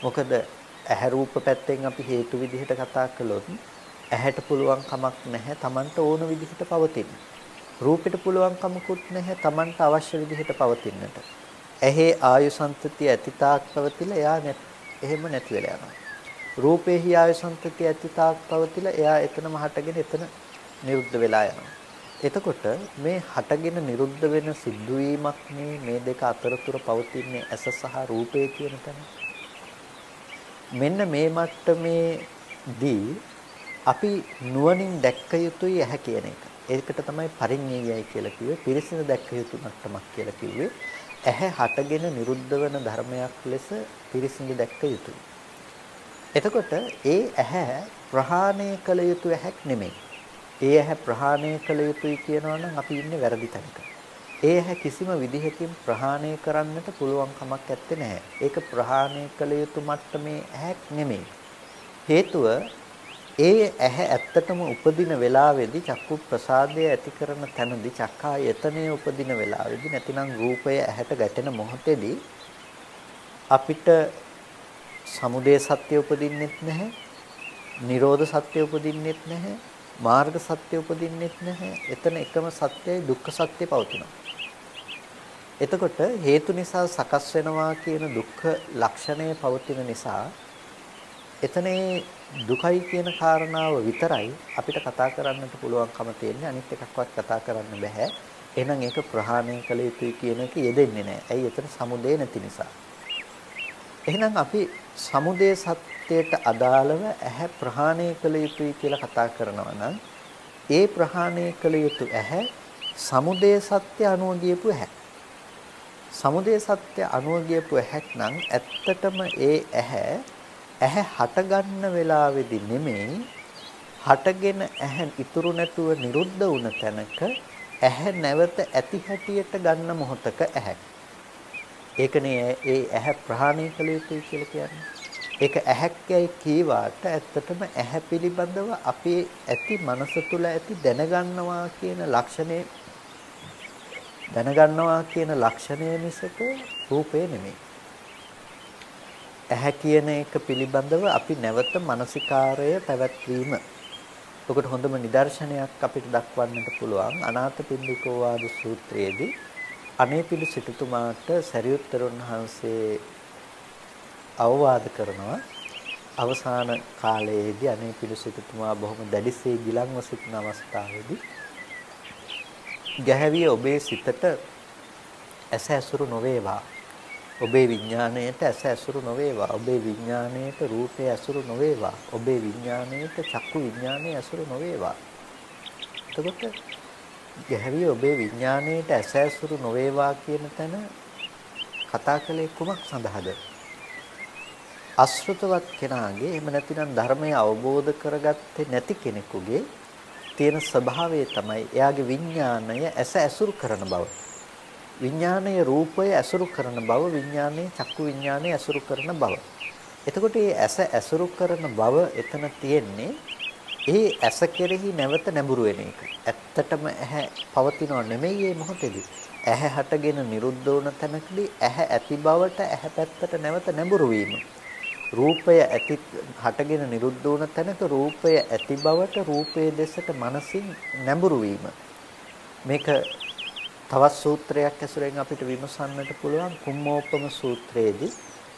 මොකද ඇහැ රූප පැත්තෙන් අපි හේතු විදිහට කතා කළොත් ඇහැට පුළුවන් කමක් නැහැ Tamanට ඕන විදිහට පවතින්න. රූපෙට පුළුවන් කමකුත් නැහැ Tamanට අවශ්‍ය විදිහට පවතින්නට. ඇහි ආයු සන්තතිය ඇතිතාක් පවතිලා එයා එහෙම නැති වෙලා යනවා. රූපේහි ආයු සන්තතිය ඇතිතාක් පවතිලා එයා එතනම හටගෙන එතන නිරුද්ධ වෙලා යනවා. එතකොට මේ හටගෙන නිරුද්ධ වෙන සිද්ධවීමක් මේ දෙක අතරතුර පවතින්නේ ඇස සහ රූපය කියන තැන. මෙන්න මේ මට්ටමේදී අපි නුවණින් දැක්ක යුතුයි ඇහැ කියන එක. ඒකට තමයි පරිඤ්ඤයයි කියලා කිව්වේ. පිරිසිදු දැක්ක යුතු මට්ටමක් කියලා කිව්වේ. ඇහැ හටගෙන නිරුද්ධ වෙන ධර්මයක් ලෙස පිරිසිදු දැක්ක යුතුයි. එතකොට ඒ ඇහැ ප්‍රහාණය කළ යුතු ඇහැක් නෙමෙයි. ඒ ඇහැ ප්‍රහාණය කළ යුතුයි කියනවා නම් අපි ඉන්නේ වැරදි තැනක. ඒ ඇහැ කිසිම විදිහකින් ප්‍රහාණය කරන්නට පුළුවන් කමක් නැත්තේ නැහැ. ඒක ප්‍රහාණය කළ යුතු මට්ටමේ ඇහැක් නෙමෙයි. හේතුව ඒ ඇහැ ඇත්තටම උපදින වෙලාවේදී චක්කු ප්‍රසාදය ඇති කරන තැනදී චක්කායතනයේ උපදින වෙලාවේදී නැතිනම් රූපය ඇහැට ගැටෙන මොහොතේදී අපිට සමුදය සත්‍ය උපදින්නෙත් නැහැ, නිරෝධ සත්‍ය උපදින්නෙත් නැහැ, මාර්ග සත්‍ය උපදින්නෙත් නැහැ. එතන එකම සත්‍යයි දුක්ඛ සත්‍ය පවතිනවා. එතකොට හේතු නිසා සකස් වෙනවා කියන දුක්ඛ ලක්ෂණය පවතින නිසා එතන දුකයි කියන කාරණාව විතරයි අපිට කතා කරන්නට පුළුවන්කම තියෙන්නේ. අනිත් එකක්වත් කතා කරන්න බෑ. එහෙනම් ඒක ප්‍රහාණය කළ යුතුයි කියන එක යෙදෙන්නේ නැහැ. ඇයි? එතන සමුදය නැති නිසා. එහෙනම් අපි සමුදය සත්‍යයට අදාළව ඇහැ ප්‍රහාණය කළ යුතුයි කියලා කතා කරනවා නම් ඒ ප්‍රහාණය කළ යුතු ඇහැ සමුදය සත්‍ය අනුව ගියපු ඇහැ. සමුදය සත්‍ය අනුව ගියපු ඇහැක් නම් ඇත්තටම ඒ ඇහැ හට ගන්න වෙලාවේදී නෙමෙයි හටගෙන ඇහැ ඉතුරු නැතුව නිරුද්ධ වුණ තැනක ඇහැ නැවත ඇති හැටියට ගන්න මොහොතක ඇහැ. ඒකනේ ඒ ඇහැ ප්‍රහාණය කළ යුතුයි කියලා කියන්නේ. ඒක ඇහැක්කයි කීවාට ඇත්තටම ඇහැ පිළිබඳව අපේ ඇති මනස තුල ඇති දැනගන්නවා කියන ලක්ෂණය මිසක රූපේ නෙමෙයි. ඇහැ කියන එක පිළිබඳව අපි නැවත මානසිකාරය පැවැත්වීම. ඔකට හොඳම නිදර්ශනයක් අපිට දක්වන්නට පුළුවන් අනාථපිණ්ඩිකෝ වාද සූත්‍රයේදී අනේපිඬු සිටුතුමාට සරියුත්තරුන් වහන්සේ අවවාද කරනවා. අවසාන කාලයේදී අනේපිඬු සිටුතුමා බොහොම දැඩිසේ ගිලන්ව සිටින අවස්ථාවේදී ගැහැවිය ඔබේ සිතට ඇස ඇසුරු නොවේවා. ඔබේ විඥාණයට ඇස ඇසුරු නොවේවා. ඔබේ විඥාණයට රූපය ඇසුරු නොවේවා. ඔබේ විඥාණයට චක්කු විඥාණය ඇසුරු නොවේවා. එතකොට ගැහැවිය ඔබේ විඥාණයට ඇස ඇසුරු නොවේවා කියන තැන කතා කළේ කුමක් සඳහාද? අශෘතවත් කෙනාගේ එහෙම නැතිනම් ධර්මය අවබෝධ කරගත්තේ නැති කෙනෙකුගේ තියෙන ස්වභාවය තමයි එයාගේ විඥාණය ඇස ඇසුරු කරන බව. විඥානයේ රූපය ඇසුරු කරන බව, විඥානයේ චක්කු විඥානය ඇසුරු කරන බව. එතකොට මේ ඇස ඇසුරු කරන බව එතන තියෙන්නේ ඒ ඇස කෙරෙහි නැවත නැඹුරු වෙන එක. ඇත්තටම ඇහැ පවතිනව නෙමෙයි මේ මොහොතේදී. ඇහැ හටගෙන නිරුද්ධ වුණ තැනකදී ඇහැ ඇති බවට ඇහැ පැත්තට නැවත නැඹුරු වීම. රූපය ඇති හටගෙන නිරුද්ධ වුණ තැනක රූපය ඇති බවට රූපයේ දෙසට මනසින් නැඹුරු වීම. මේක තවත් සූත්‍රයක් ඇසුරෙන් අපිට විමසන්නට පුළුවන් කුම්මෝපම සූත්‍රයේදී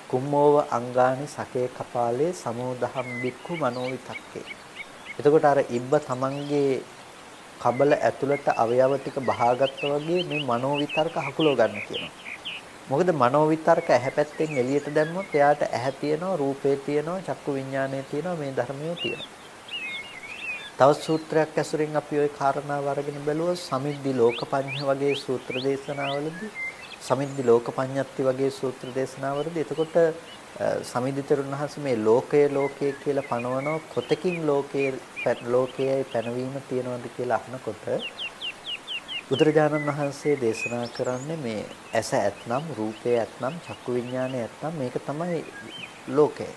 කුම්මෝව අංගානි සකේ කපාලේ සමෝදහම් බික්ඛු මනෝවිතක්කේ. එතකොට අර ඉබ්බ තමන්ගේ කබල ඇතුළට අවයව ටික බහාගත්තා වගේ මේ මනෝවිතර්ක හකුලව ගන්න කියනවා. මොකද මනෝවිතර්ක ඇහැ පැත්තෙන් එළියට දැම්මොත් එයාට ඇහැ තියෙනවා, රූපේ තියෙනවා, චක්කු විඥානය තියෙනවා, මේ ධර්මය තියෙනවා. තවත් සූත්‍රයක් ඇසුරින් අපි ওই කාරණාව අරගෙන බැලුවොත් සමිද්දි ලෝකපඤ්ඤ වගේ සූත්‍ර දේශනාවලදී සමිද්දි ලෝකපඤ්ඤත්ති වගේ සූත්‍ර දේශනාවලදී එතකොට සමිද්දිතරුන් වහන්සේ මේ ලෝකය කියලා පනවනවා කොතකින් ලෝකයේ පැනවීම තියනවද කියලා අහනකොට බුදුරජාණන් වහන්සේ දේශනා කරන්නේ මේ ඇස ඇත්නම් රූපය ඇත්නම් චක්කු විඥානය ඇත්නම් මේක තමයි ලෝකය.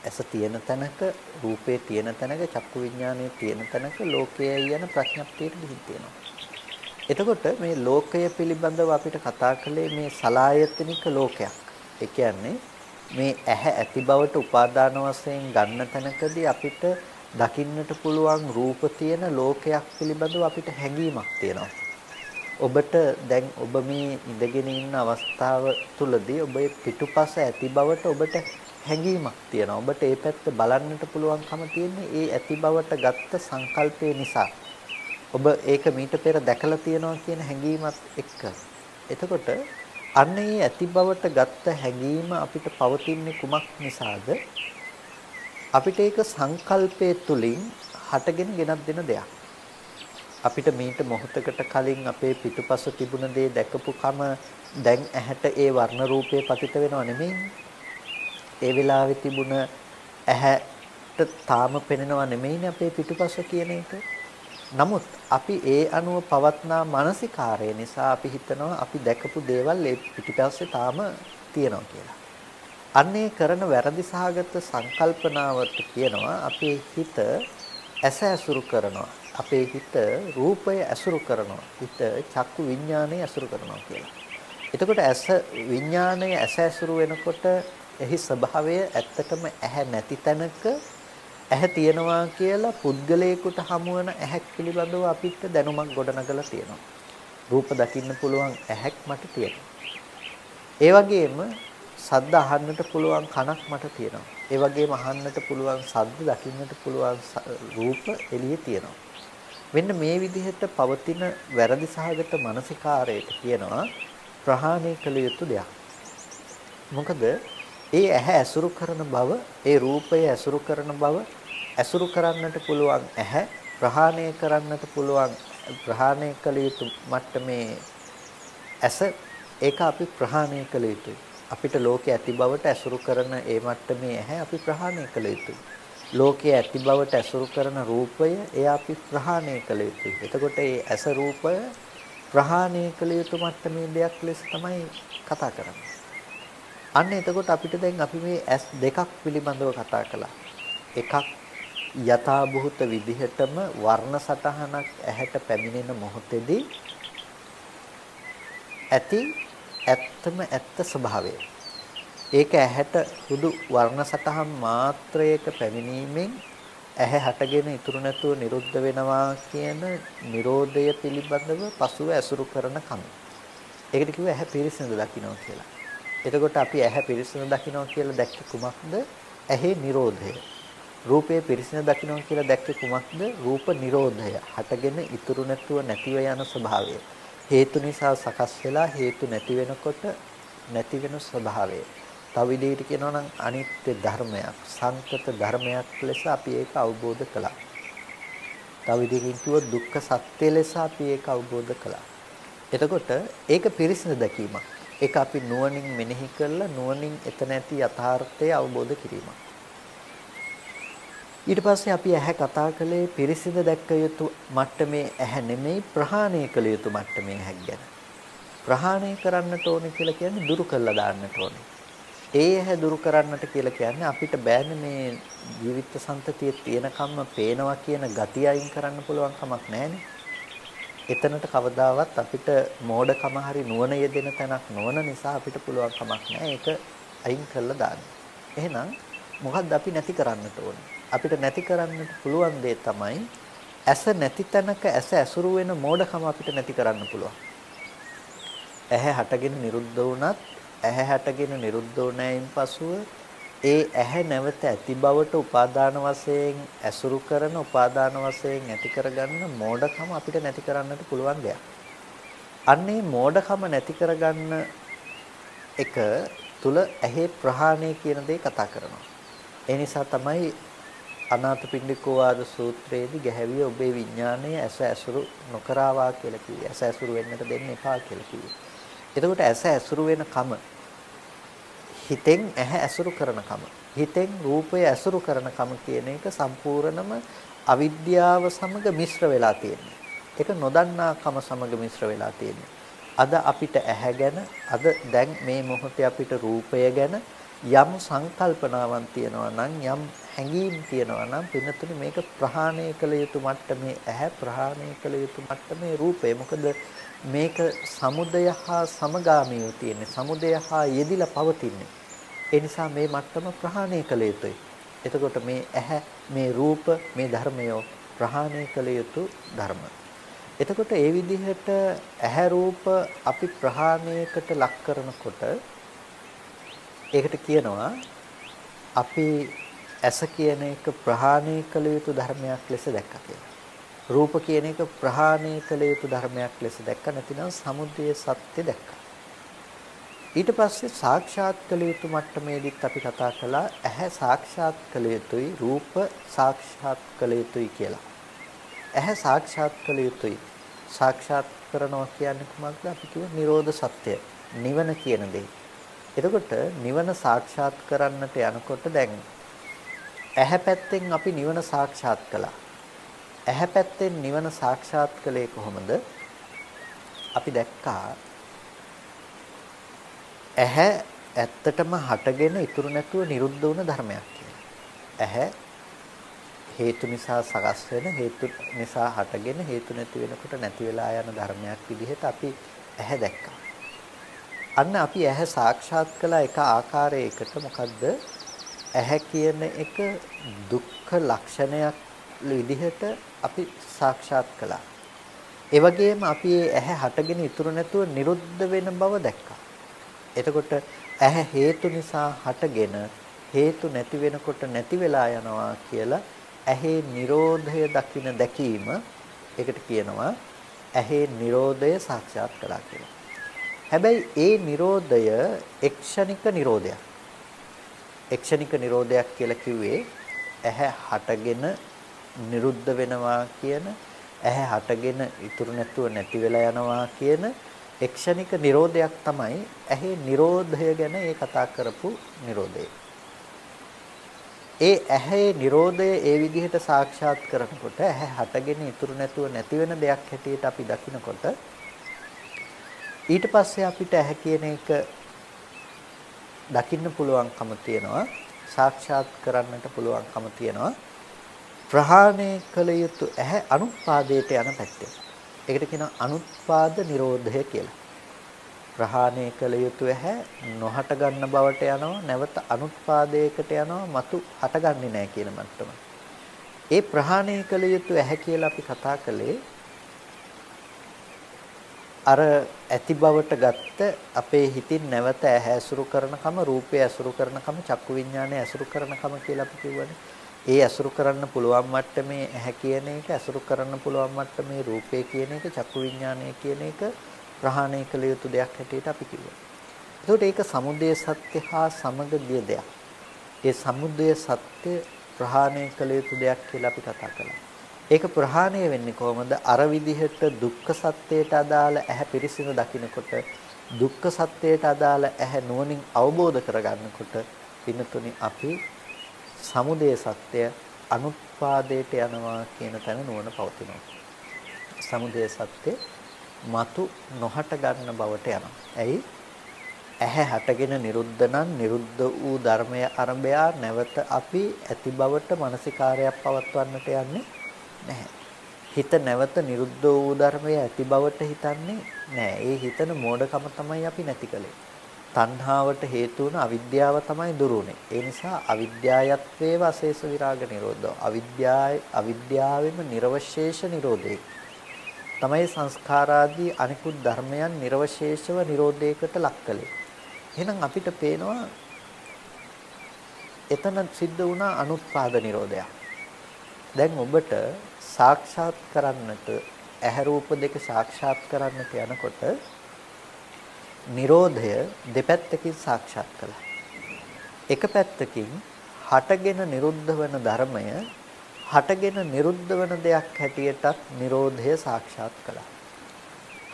ඇස තියෙන තැනක රූපේ තියෙන තැනක චක්කු විඥානයේ තියෙන තැනක ලෝකයයි යන ප්‍රඥප්තියට ගිහින් තියෙනවා. එතකොට මේ ලෝකය පිළිබඳව අපිට කතා කළේ මේ සලායතනික ලෝකයක්. ඒ කියන්නේ මේ ඇහැ ඇති බවට උපාදාන වශයෙන් ගන්න තැනකදී අපිට දකින්නට පුළුවන් රූප තියෙන ලෝකයක් පිළිබඳව අපිට හැඟීමක් තියෙනවා. ඔබට දැන් ඔබ මේ ඉඳගෙන ඉන්න අවස්ථාව තුලදී ඔබේ පිටුපස ඇති බවට ඔබට හැඟීමක් තියෙනවා. ඔබට ඒ පැත්ත බලන්නට පුළුවන්කම තියෙන්නේ ඒ ඇති බවට ගත්ත සංකල්පය නිසා. ඔබ ඒක මීට පෙර දැකලා තියෙනවා කියන හැඟීමත් එක්ක. එතකොට අන්න ඒ ඇති බවට ගත්ත හැඟීම අපිට පවතින්නේ කුමක් නිසාද? අපිට ඒක සංකල්පයේ තුලින් හටගෙන ගෙනත් දෙන දෙයක්. අපිට මීට මොහොතකට කලින් අපේ පිටුපස තිබුණ දේ දැකපු කම දැන් ඇහැට ඒ වර්ණ රූපේ පතිත වෙනව නෙමෙයි. ඒ වෙලාවේ තිබුණ ඇහැට තාම පෙනෙනව නෙමෙයිනේ අපේ පිටුපස කියන එක. නමුත් අපි ඒ අනුව පවත්නා මානසිකාරය නිසා අපි හිතනවා අපි දැකපු දේවල් ඒ පිටිපස්සේ තාම තියෙනවා කියලා. අන්නේ කරන වැරදි සහගත සංකල්පනාවට කියනවා අපේ හිත ඇස ඇසුරු කරනවා. අපේ හිත රූපය ඇසුරු කරනවා. හිත චක්කු විඥානය ඇසුරු කරනවා කියලා. එතකොට ඇස විඥානය ඇස ඇසුරු වෙනකොට එහි ස්වභාවය ඇත්තටම ඇහැ නැති තැනක ඇහැ තියෙනවා කියලා පුද්ගලයෙකුට හමු වෙන ඇහැක් පිළිබඳව අපිට දැනුමක් ගොඩනගලා තියෙනවා. රූප දකින්න පුළුවන් ඇහැක් මට තියෙනවා. ඒ වගේම සද්ද අහන්නට පුළුවන් කනක් මට තියෙනවා. ඒ වගේම අහන්නට පුළුවන් සද්ද දකින්නට පුළුවන් රූප එළියේ තියෙනවා. මෙන්න මේ විදිහට පවතින වැරදි සහගත මානසිකාරයට කියනවා ප්‍රහාණය කළ යුතු දෙයක්. මොකද ඒ ඇහැ ඇසුරු කරන බව, ඒ රූපය ඇසුරු කරන බව, ඇසුරු කරන්නට පුළුවන් ඇහැ ප්‍රහාණය කරන්නට පුළුවන් ප්‍රහාණය කළ යුතු මට්ටමේ ඇස ඒක අපි ප්‍රහාණය කළ යුතුයි. අපිට ලෝකයේ ඇති බවට ඇසුරු කරන ඒ මට්ටමේ ඇහැ අපි ප්‍රහාණය කළ යුතුයි. ලෝකයේ ඇති බවට ඇසුරු කරන රූපය එය අපි ප්‍රහාණය කළ යුතුයි. එතකොට මේ ඇස රූපය ප්‍රහාණය කළ යුතු මට්ටමේ දෙයක් ලෙස තමයි කතා කරන්නේ. අන්න එතකොට අපිට දැන් අපි මේ ඇස් දෙකක් පිළිබඳව කතා කළා. එකක් යථාභූත විදිහටම වර්ණ සටහනක් ඇහැට පැමිණෙන මොහොතේදී ඇත්තම ඇත්ත ස්වභාවය. ඒක ඇහැට හුදු වර්ණ සටහන් මාත්‍රයක පැමිණීමෙන් ඇහැ හටගෙන ඉතුරු නැතුව නිරුද්ධ වෙනවා කියන Nirodhaය පිළිබඳව පසුව ඇසුරු කරන කම. ඒකට කිව්ව ඇහැ පිරිසිදු දකින්නවා කියලා. එතකොට අපි ඇහැ පිරිසිදු දකින්නවා කියලා දැක්ක කුමක්ද? ඇහි Nirodhaය. රූපයේ පිරිසිදු දකින්නවා කියලා දැක්ක කුමක්ද? රූප Nirodhaය. හටගෙන ඉතුරු නැතුව නැතිව යන ස්වභාවය. හේතු නිසා සකස් වෙලා හේතු නැති වෙනකොට නැති වෙන ස්වභාවය. තව විදිහට කියනවා නම් අනිත්‍ය ධර්මයක්, සංකත ධර්මයක් ලෙස අපි ඒක අවබෝධ කළා. තව විදිහකින් කිව්වොත් දුක්ඛ සත්‍ය ලෙස අපි ඒක අවබෝධ කළා. එතකොට ඒක පිරිසිදු දැකීමක්. ඒක අපි නුවණින් මෙනෙහි කරලා නුවණින් එතන ඇති යථාර්ථය අවබෝධ කිරීමක්. ඊට පස්සේ අපි ඇහැ කතා කළේ පිරිසිදු දැක්ක යුතු මට්ටමේ ඇහැ නෙමෙයි ප්‍රහාණය කළ යුතු මට්ටමේ ඇහැ ගැන. ප්‍රහාණය කරන්නට ඕනේ කියලා කියන්නේ දුරු කළා දාන්නට ඕනේ. ඒ ඇහැ දුරු කරන්නට කියලා කියන්නේ අපිට බෑනේ මේ ජීවිත සම්පතියේ තියෙනකම්ම පේනවා කියන ගතිය අයින් කරන්න පුළුවන් කමක් නැහැනේ. එතනට කවදාවත් අපිට මෝඩකම හරි නුවණ යෙදෙන තැනක් නොවන නිසා අපිට පුළුවන් කමක් නැහැ ඒක අයින් කරලා දාන්න. එහෙනම් මොකද්ද අපි නැති කරන්නට ඕනේ? අපිට නැති කරන්නට පුළුවන් දේ තමයි ඇස නැති තැනක ඇස ඇසුරු වෙන මෝඩකම අපිට නැති කරන්න පුළුවන්. ඇහැ හටගෙන නිරුද්ධ වුණත් ඇහැ හටගෙන නිරුද්ධ වුණායින් පසුව ඒ ඇහැ නැවත ඇති බවට උපාදාන වශයෙන් ඇසුරු කරන උපාදාන වශයෙන් ඇති කරගන්න මෝඩකම අපිට නැති කරන්නට පුළුවන් දෙයක්. අන්නේ මෝඩකම නැති කරගන්න එක තුල ඇහි ප්‍රහාණය කියන දේ කතා කරනවා. ඒ නිසා තමයි අනාථපිණ්ඩිකෝ ආද සූත්‍රයේදී ගැහැවිය ඔබේ විඥාණය ඇස ඇසුරු නොකරවා කියලා කිව්වේ. ඇස ඇසුරු වෙන්නට දෙන්න එපා කියලා කිව්වේ. එතකොට ඇස ඇසුරු වෙන කම හිතෙන් ඇහැ ඇසුරු කරන කම හිතෙන් රූපය ඇසුරු කරන කම කියන එක සම්පූර්ණම අවිද්‍යාව සමග මිශ්‍ර වෙලා තියෙනවා. ඒක නොදන්නා කම සමග මිශ්‍ර වෙලා තියෙනවා. අද අපිට ඇහැ ගැන අද දැන් මේ මොහොතේ අපිට රූපය ගැන යම් සංකල්පනාවක් තියෙනවා නම් යම් හැඟීම් තියෙනවා නම් පින්නතුනි මේක ප්‍රහාණය කළ යුතු මට්ටමේ ඇහැ ප්‍රහාණය කළ යුතු මට්ටමේ රූපය. මොකද මේක සමුදය හා සමගාමීව තියෙන්නේ. සමුදය හා යෙදිලා පවතින්නේ. ඒ නිසා මේ මට්ටම ප්‍රහාණය කළ යුතුයි. එතකොට මේ ඇහැ මේ රූප මේ ධර්මය ප්‍රහාණය කළ යුතු ධර්ම. එතකොට ඒ විදිහට ඇහැ රූප අපි ප්‍රහාණයකට ලක් කරනකොට ඒකට කියනවා අපි ඇස කියන එක ප්‍රහාණය කළ යුතු ධර්මයක් ලෙස දැක්කා කියලා. රූප කියන එක ප්‍රහාණය කළ යුතු ධර්මයක් ලෙස දැක්ක නැතිනම් සමුදය සත්‍ය දැක්කා. ඊට පස්සේ සාක්ෂාත් කළ යුතු මට්ටමේදීත් අපි කතා කළා ඇහැ සාක්ෂාත් කළ යුතුයි රූප සාක්ෂාත් කළ යුතුයි කියලා. ඇහැ සාක්ෂාත් කළ යුතුයි. සාක්ෂාත් කරනවා කියන්නේ කොහොමද? අපි කියව නිරෝධ සත්‍ය. නිවන කියන දේ. එතකොට නිවන සාක්ෂාත් කරන්නට යනකොට දැන් ඇහැ පැත්තෙන් අපි නිවන සාක්ෂාත් කළා. ඇහැ පැත්තෙන් නිවන සාක්ෂාත් කළේ කොහොමද? අපි දැක්කා ඇහැ ඇත්තටම හටගෙන ඉතුරු නැතුව නිරුද්ධ වුණ ධර්මයක් කියලා. ඇහැ හේතු නිසා සකස් වෙන, හේතු නිසා හටගෙන හේතු නැති වෙනකොට නැති වෙලා යන ධර්මයක් විදිහට අපි ඇහැ දැක්කා. අන්න අපි ඇහැ සාක්ෂාත් කළ එක ආකාරයකට මොකද්ද? ඇහැ කියන එක දුක්ඛ ලක්ෂණයක් විදිහට අපි සාක්ෂාත් කළා. ඒ වගේම අපි ඇහැ හටගෙන ඉතුරු නැතුව නිරුද්ධ වෙන බව දැක්කා. එතකොට ඇහැ හේතු නිසා හටගෙන හේතු නැති වෙනකොට නැති වෙලා යනවා කියලා ඇහි Nirodhaය දකින දැකීම, ඒකට කියනවා ඇහි Nirodhaය සාක්ෂාත් කළා කියලා. හැබැයි ඒ Nirodhaය එක්ෂණික Nirodhaයක්. එක්ෂණික Nirodhaයක් කියලා කිව්වේ ඇහැ හටගෙන නිරුද්ධ වෙනවා කියන, ඇහැ හටගෙන ඉතුරු නැතුව නැති වෙලා යනවා කියන එක්ෂණික Nirodhaයක් තමයි ඇහි Nirodhaය ගැන ඒ කතා කරපු Nirodhaය. ඒ ඇහි Nirodhaය ඒ විදිහට සාක්ෂාත් කරනකොට ඇහැ හටගෙන ඉතුරු නැතුව නැති වෙන දෙයක් හැටියට අපි දකිනකොට ඊට පස්සේ අපිට ඇහැ කියන එක දකින්න පුළුවන්කම තියෙනවා, සාක්ෂාත් කරන්නට පුළුවන්කම තියෙනවා. ප්‍රහාණය කළ යුතු ඇහැ අනුත්පාදයට යන පැත්තේ. ඒකට කියනවා අනුත්පාද නිරෝධය කියලා. ප්‍රහාණය කළ යුතු ඇහැ නොහට ගන්න බවට යනවා, නැවත අනුත්පාදයකට යනවා, මතු හටගන්නේ නැහැ කියන මට්ටම. ඒ ප්‍රහාණය කළ යුතු ඇහැ කියලා අපි කතා කළේ අර ඇති බවට ගත්ත අපේ හිතින් නැවත ඇහැ ඇසුරු කරනකම, රූපය ඇසුරු කරනකම, චක්කු විඥානය ඇසුරු කරනකම කියලා අපි කියවනේ. ඒ ඇසුරු කරන්න පුළුවන් මට්ටමේ ඇහැ කියන එක, ඇසුරු කරන්න පුළුවන් මට්ටමේ රූපය කියන එක, චක්කු විඥානය කියන එක ප්‍රහාණය කළ යුතු දෙයක් හැටියට අපි කිව්වා. ඒකට ඒක සමුදය සත්‍ය හා සමග ගිය දෙයක්. ඒ සමුදය සත්‍ය ප්‍රහාණය කළ යුතු දෙයක් කියලා අපි කතා කළා. ඒක ප්‍රහාණය වෙන්නේ කොහොමද? අර විදිහට දුක්ඛ සත්‍යයට අදාළ ඇහැ පිරිසිදු දකින්නකොට, දුක්ඛ සත්‍යයට අදාළ ඇහැ නුවණින් අවබෝධ කරගන්නකොට පින්නතුනි අපි සමුදය සත්‍ය අනුත්පාදයට යනවා කියන තැන නුවණ පවතිනවා. සමුදය සත්‍ය මතු නොහට ගන්න බවට යනවා. ඇයි? ඇහැ හටගෙන නිරුද්ධ නම් නිරුද්ධ වූ ධර්මය අරඹයා නැවත අපි ඇති බවට මානසිකාරයක් පවත්වන්නට යන්නේ නැහැ. හිත නැවත නිරුද්ධ වූ ධර්මය ඇති බවට හිතන්නේ නැහැ. ඒ හිතන මෝඩකම තමයි අපි නැති කලේ. තණ්හාවට හේතු වුණ අවිද්‍යාව තමයි දුරුනේ. ඒ නිසා අවිද්‍යායත්වේව අශේෂ විරාග නිරෝධය. අවිද්‍යාවෙම නිර්වශේෂ නිරෝධය. තමයි සංස්කාරාදී අනිකුත් ධර්මයන් නිර්වශේෂව නිරෝධයකට ලක් කළේ. එහෙනම් අපිට පේනවා එතන සිද්ධ වුණා අනුත්පාද නිරෝධයක්. දැන් ඔබට සාක්ෂාත් කරන්නට ඇහැ රූප දෙක සාක්ෂාත් කරන්නට යනකොට නිරෝධය දෙපැත්තකින් සාක්ෂාත් කළා. එක පැත්තකින් හටගෙන නිරුද්ධ වන ධර්මය හටගෙන නිරුද්ධ වන දෙයක් හැටියටත් නිරෝධය සාක්ෂාත් කළා.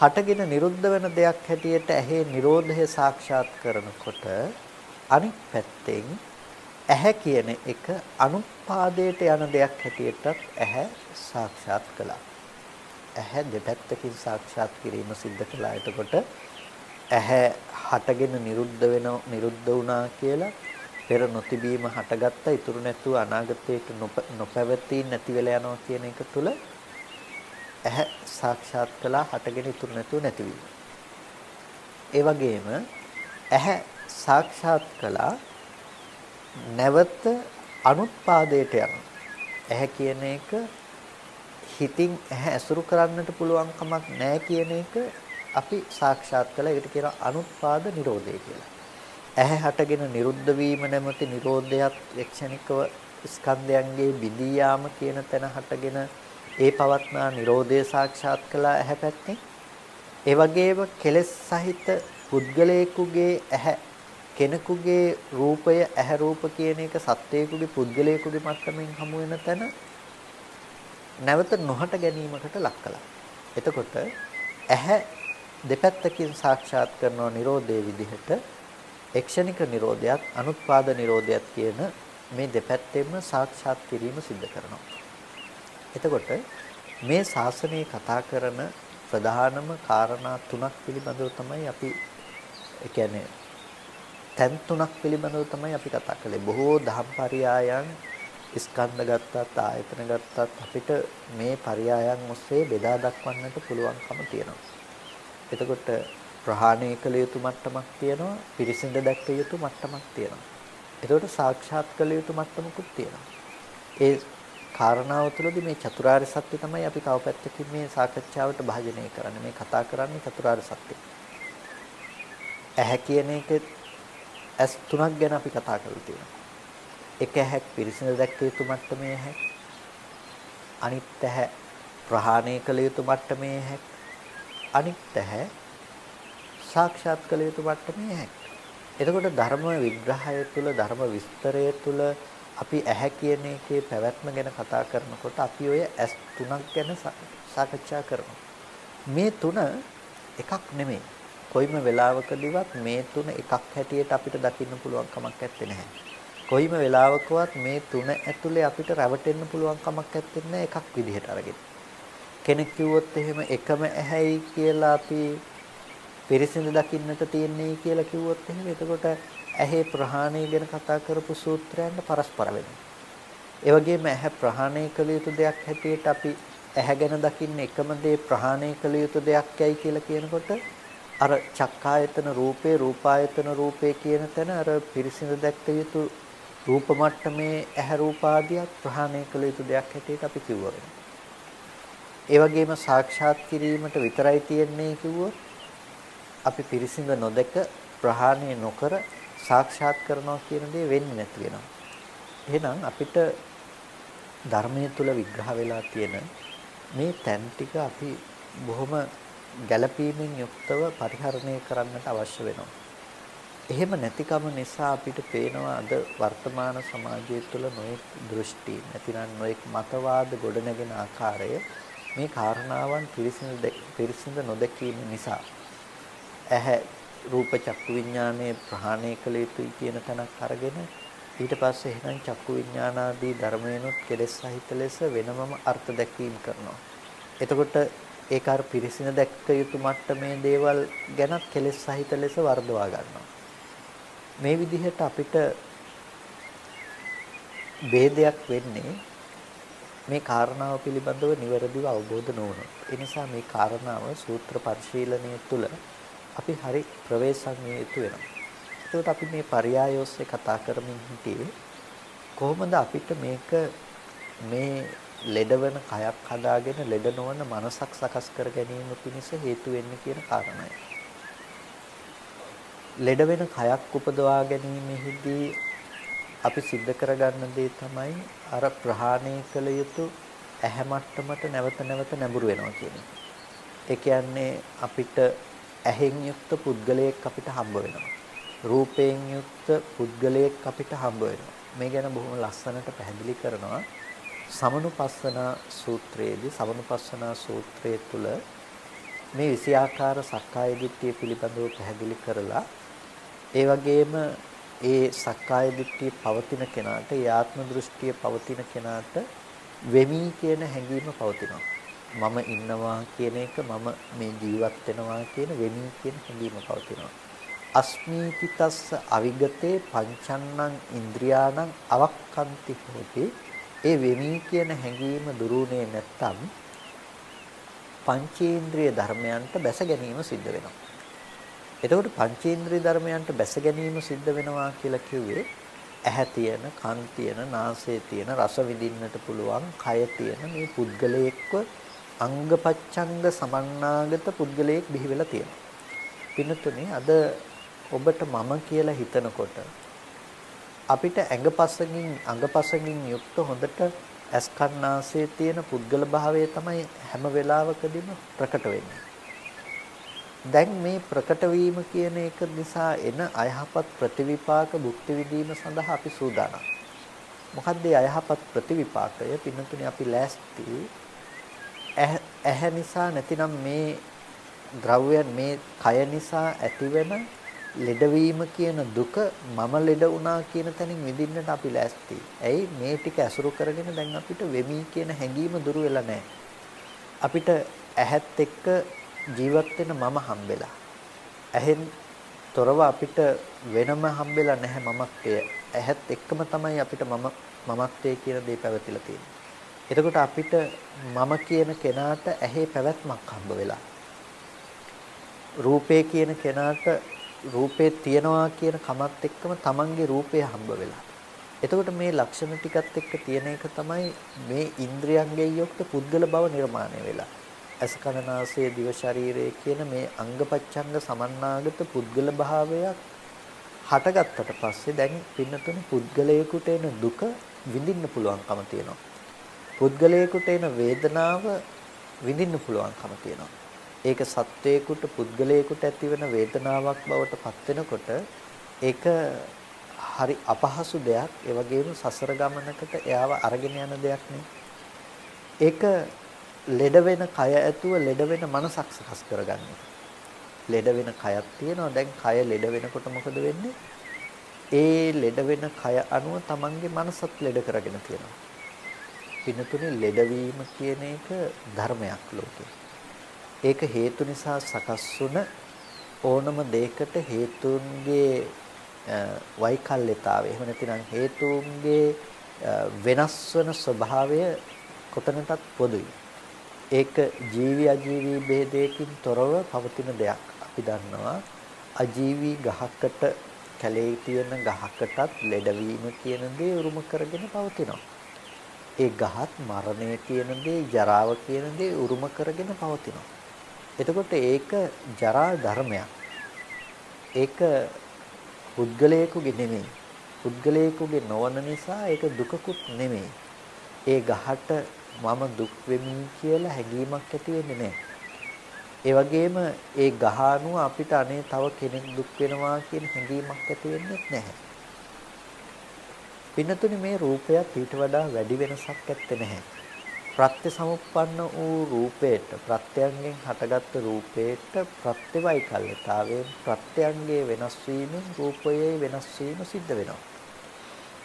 හටගෙන නිරුද්ධ වෙන දෙයක් හැටියට ඇහි නිරෝධය සාක්ෂාත් කරනකොට අනිත් පැත්තෙන් ඇහැ කියන එක අනුත්පාදයට යන දෙයක් හැටියටත් ඇහැ සාක්ෂාත් කළා. ඇහැ දෙපැත්තකින් සාක්ෂාත් කිරීම සිද්ධ කළා. එතකොට ඇහැ හටගෙන නිරුද්ධ වුණා කියලා පෙර නොතිබීම හටගත්ත ඉතුරු නැතුව අනාගතයට නොපැවතී නැති වෙලා යනවා කියන එක තුල ඇහැ සාක්ෂාත් කළා හටගෙන ඉතුරු නැතුව නැති වීම. ඒ වගේම ඇහැ සාක්ෂාත් කළා නැවත අනුත්පාදයට යනවා. ඇහැ කියන එක හිතින් ඇහැ ඇසුරු කරන්නට පුළුවන් කමක් නැහැ කියන එක අපි සාක්ෂාත් කළා. ඒකට කියනවා අනුත්පාද නිරෝධය කියලා. ඇහැ හටගෙන නිරුද්ධ වීම නැමැති නිරෝධයත් එක්ෂණිකව ස්කන්ධයන්ගේ බිඳී යාම කියන තැන හටගෙන ඒ පවත්නා නිරෝධය සාක්ෂාත් කළා ඇහැ පැත්තෙන්. ඒ වගේම කෙලෙස් සහිත පුද්ගලයෙකුගේ ඇහැ කෙනෙකුගේ රූපය ඇහැ රූප කියන එක සත්වයෙකුගේ පුද්ගලයෙකුගේ මට්ටමින් හමු වෙන තැන නැවත නොහට ගැනීමකට ලක් කළා. එතකොට ඇහැ දෙපැත්තකින් සාක්ෂාත් කරන නිරෝධයේ විදිහට එක්ෂණික නිරෝධයත් අනුත්පාද නිරෝධයත් කියන මේ දෙපැත්තෙම සාක්ෂාත් කිරීම සිද්ධ කරනවා. එතකොට මේ ශාසනයේ කතා කරන ප්‍රධානම කාරණා තුනක් පිළිබඳව තමයි අපි කියන්නේ තැන් තුනක් පිළිබඳව තමයි අපි කතා කළේ. බොහෝ දහම් පරයයන් ස්කන්ධ ගත්තත් ආයතන ගත්තත් අපිට මේ පරයයන් ඔස්සේ බෙදා දක්වන්නට පුළුවන්කම තියෙනවා. එතකොට ප්‍රහාණය කළ යුතු මට්ටමක් තියෙනවා, පිරිසිඳ දැක්ක යුතු මට්ටමක් තියෙනවා. එතකොට සාක්ෂාත් කළ යුතු මට්ටමකුත් තියෙනවා. ඒ කාරණාව තුළදී මේ චතුරාර්ය සත්‍ය තමයි අපි තව පැත්තකින් මේ සාකච්ඡාවට භාජනය කරන්නේ. මේ කතා කරන්නේ චතුරාර්ය සත්‍ය. ඇහැ කියන එක ඇස් තුනක් ගැන අපි කතා කරලා තියෙනවා. එක ඇහැක් පිරිසිදු දැක්ක යුතු මට්ටමේ ඇහැක්. අනිත් ඇහැ ප්‍රහාණය කළ යුතු මට්ටමේ ඇහැක්. අනිත් ඇහැ සාක්ෂාත් කළ යුතු මට්ටමේ ඇහැක්. එතකොට ධර්ම විග්‍රහය තුළ ධර්ම විස්තරය තුළ අපි ඇහැ කියන එකේ පැවැත්ම ගැන කතා කරනකොට අපි ඔය ඇස් තුනක් ගැන සාකච්ඡා කරනවා. මේ තුන එකක් නෙමෙයි. කොයිම වෙලාවකදීවත් මේ තුන එකක් හැටියට අපිට දකින්න පුළුවන් කමක් නැත්තේ නැහැ. කොයිම වෙලාවකවත් මේ තුන ඇතුලේ අපිට රැවටෙන්න පුළුවන් කමක් නැත්තේ නැහැ එකක් විදිහට අරගෙන. කෙනෙක් කිව්වොත් එහෙම එකම ඇහැයි කියලා අපි පිරිසිදු දකින්නට තියන්නේ කියලා කිව්වොත් එහෙම එතකොට ඇහි ප්‍රහාණය ගැන කතා කරපු සූත්‍රයන්ට පරස්පර වෙනවා. ඒ වගේම ඇහැ ප්‍රහාණය කළ යුතු දෙයක් හැටියට අපි ඇහැ ගැන දකින්න එකම දේ ප්‍රහාණය කළ යුතු දෙයක්යි කියලා කියනකොට අර චක්කායතන රූපේ රූපායතන රූපේ කියන තැන අර පිරිසිදු දැක්ක යුතු රූප මට්ටමේ ඇහැ රූප ආදියක් ප්‍රහාණය කළ යුතු දෙයක් හැටියට අපි කිව්වා වෙනවා. ඒ වගේම සාක්ෂාත් කිරීමට විතරයි තියෙන්නේ කිව්වොත් අපි පිරිසිදු නොදක ප්‍රහාණය නොකර සාක්ෂාත් කරනවා කියන දේ වෙන්නේ නැති වෙනවා. එහෙනම් අපිට ධර්මයේ තුල විග්‍රහ වෙලා තියෙන මේ තැන් ටික අපි බොහොම ගැළපීමෙන් යුක්තව පරිහරණය කරන්නට අවශ්‍ය වෙනවා. එහෙම නැතිකම නිසා අපිට පේනවා අද වර්තමාන සමාජය තුළ නොයෙක් දෘෂ්ටි නැතිනම් නොයෙක් මතවාද ගොඩනැගෙන ආකාරය මේ කාරණාවන් පිරිසිදු නොදැකීම නිසා ඇහැ රූප චක්කු විඥානයේ ප්‍රහාණය කළ යුතුයි කියන තැනක් අරගෙන ඊට පස්සේ එහෙනම් චක්කු විඥානාදී ධර්මයන්ොත් කෙලෙස් සහිත ලෙස වෙනමම අර්ථ දැක්වීම කරනවා. එතකොට ඒක අර පිරිසින දැක්ක යුතු මට්ටමේ දේවල් ගැනත් කෙලෙස් සහිත ලෙස වර්ධවා ගන්නවා. මේ විදිහට අපිට ભેදයක් වෙන්නේ මේ කාරණාව පිළිබඳව නිවැරදිව අවබෝධ නොවුනොත්. ඒ නිසා මේ කාරණාව සූත්‍ර පරිශීලනයේ තුල අපි හරි ප්‍රවේශම් යුතු වෙනවා. ඒකට අපි මේ පරයය ඔස්සේ කතා කරමින් හිටියේ කොහොමද අපිට මේක මේ ලෙඩවන කයක් හදාගෙන ලෙඩ නොවන මනසක් සකස් කර ගැනීම පිණිස හේතු වෙන්නේ කියන කාරණය. ලෙඩ වෙන කයක් උපදවා ගැනීමෙහිදී අපි සිද්ධ කරගන්න දේ තමයි අර ප්‍රහාණය කළ යුතු ඇහැ මට්ටමට නැවත නැවත නැඹුරු වෙනවා කියන එක. ඒ කියන්නේ අපිට ඇහෙන් යුක්ත පුද්ගලයෙක් අපිට හම්බ වෙනවා. රූපයෙන් යුක්ත පුද්ගලයෙක් අපිට හම්බ වෙනවා. මේ ගැන බොහොම ලස්සනට පැහැදිලි කරනවා සමනුපස්සනා සූත්‍රයේදී. සමනුපස්සනා සූත්‍රයේ තුල මේ 20 ආකාර සක්කාය දිට්ඨිය පිළිබඳව පැහැදිලි කරලා ඒ වගේම ඒ සක්කාය දිට්ඨිය පවතින කෙනාට, ඒ ආත්ම දෘෂ්ටිය පවතින කෙනාට වෙමි කියන හැඟීම පවතිනවා. මම ඉන්නවා කියන එක, මම මේ ජීවත් වෙනවා කියන වෙමි කියන හැඟීම පවතිනවා. අස්මීතිතස්ස අවිගතේ පංචන්නං ඉන්ද්‍රියාණං අවක්ඛන්ති හෝති. ඒ වෙමි කියන හැඟීම දුරුුනේ නැත්තම් පංචේන්ද්‍රිය ධර්මයන්ට බැස ගැනීම සිද්ධ වෙනවා. එතකොට පංචේන්ද්‍රිය ධර්මයන්ට බැස ගැනීම සිද්ධ වෙනවා කියලා කිව්වේ ඇහැ තියෙන, කන් තියෙන, නාසය තියෙන, රස විඳින්නට පුළුවන්, කය තියෙන මේ පුද්ගලයෙක්ව අංගපච්ඡංග සමන්නාගත පුද්ගලයෙක් බිහි වෙලා තියෙනවා. පින්නතුනේ අද ඔබට මම කියලා හිතනකොට අපිට අංගපසකින් යුක්ත හොඳට ඇස්කන්නාසයේ තියෙන පුද්ගල භාවය තමයි හැම වෙලාවකදීම ප්‍රකට වෙන්නේ. දැන් මේ ප්‍රකට වීම කියන එක නිසා එන අයහපත් ප්‍රතිවිපාක භුක්ති විඳීම සඳහා අපි සූදානම්. මොකද්ද ඒ අයහපත් ප්‍රතිවිපාකය? පින්නතුනේ අපි ලෑස්ති ඇහැ නිසා නැතිනම් මේ ද්‍රව්‍යයන් මේ කය නිසා ඇතිවෙන ලෙඩවීම කියන දුක මම ලෙඩ වුණා කියන තැනින් විඳින්නට අපි ලෑස්ති. ඇයි මේ ටික ඇසුරු කරගෙන දැන් අපිට වෙමි කියන හැඟීම දුරු වෙලා නැහැ. අපිට ඇහත් එක්ක ජීවත් වෙන මම හම්බෙලා. ඇහෙන් තොරව අපිට වෙනම හම්බෙලා නැහැ මමත්වය. ඇහත් එක්කම තමයි අපිට මමත්වය කියන දේ පැවතිලා තියෙන්නේ. එතකොට අපිට මම කියන කෙනාට ඇහි පැවැත්මක් හම්බ වෙලා. රූපේ කියන කෙනාට රූපේ තියනවා කියන කමත් එක්කම තමන්ගේ රූපය හම්බ වෙලා. එතකොට මේ ලක්ෂණ ටිකත් එක්ක තියෙන එක තමයි මේ ඉන්ද්‍රියන්ගේ යුක්ත පුද්ගල බව නිර්මාණය වෙලා. ඇස කන නාසය දිව ශරීරය කියන මේ අංගපච්ඡංග සමන්නාගත පුද්ගල භාවයක් හටගත්තට පස්සේ දැන් පින්නතුනේ පුද්ගලයෙකුට එන දුක විඳින්න පුළුවන්කම තියෙනවා. පුද්ගලයෙකුට එන වේදනාව විඳින්න පුළුවන්කම තියෙනවා. ඒක සත්වයකට පුද්ගලයෙකුට ඇතිවන වේදනාවක් බවට පත් වෙනකොට ඒක හරි අපහසු දෙයක්. ඒ වගේම සසර ගමනකට එයාව අරගෙන යන දෙයක් නේ. ඒක ලෙඩ වෙන කය ඇතුව ලෙඩ වෙන මනසක් සකස් කරගන්න එක. ලෙඩ වෙන කයක් තියෙනවා. දැන් කය ලෙඩ වෙනකොට මොකද වෙන්නේ? ඒ ලෙඩ වෙන කය අනුව තමන්ගේ මනසත් ලෙඩ කරගෙන තියෙනවා. පින්නතුනේ ලෙඩවීම කියන එක ධර්මයක් ලෝකේ. ඒක හේතු නිසා සකස් වුණ ඕනම දෙයකට හේතුන්ගේ වෛකල්‍යතාවය එහෙම නැතිනම් හේතුන්ගේ වෙනස් වන ස්වභාවය කොතනටත් පොදුයි. ඒක ජීවි අජීවි ભેදයකින් තොරව පවතින දෙයක්. අපි දන්නවා අජීවි ගහකට කැලේ තියෙන ගහකටත් ලෙඩවීම කියන දේ උරුම කරගෙන පවතිනවා. ඒ ගහත් මරණය කියන දේ, ජරාව කියන දේ උරුම කරගෙන පවතිනවා. එතකොට ඒක ජරා ධර්මයක්. ඒක පුද්ගලයෙකුගේ නෙමෙයි. පුද්ගලයෙකුගේ නොවන නිසා ඒක දුකකුත් නෙමෙයි. ඒ ගහට මම දුක් වෙමි කියලා හැඟීමක් ඇති වෙන්නේ නැහැ. ඒ වගේම ඒ ගහ අනුව අපිට අනේ තව කෙනෙක් දුක් වෙනවා කියන හැඟීමක් ඇති වෙන්නේ නැහැ. පින්නතුනේ මේ රූපයත් ඊට වඩා වැඩි වෙනසක් ඇත්තේ නැහැ. ප්‍රත්‍ය සමුප්පන්න වූ රූපේට ප්‍රත්‍යයෙන් හටගත් රූපේට ප්‍රත්‍යවයිකල්‍යතාවයෙන් ප්‍රත්‍යංගයේ වෙනස් වීමෙන් රූපයේ වෙනස් වීම සිද්ධ වෙනවා.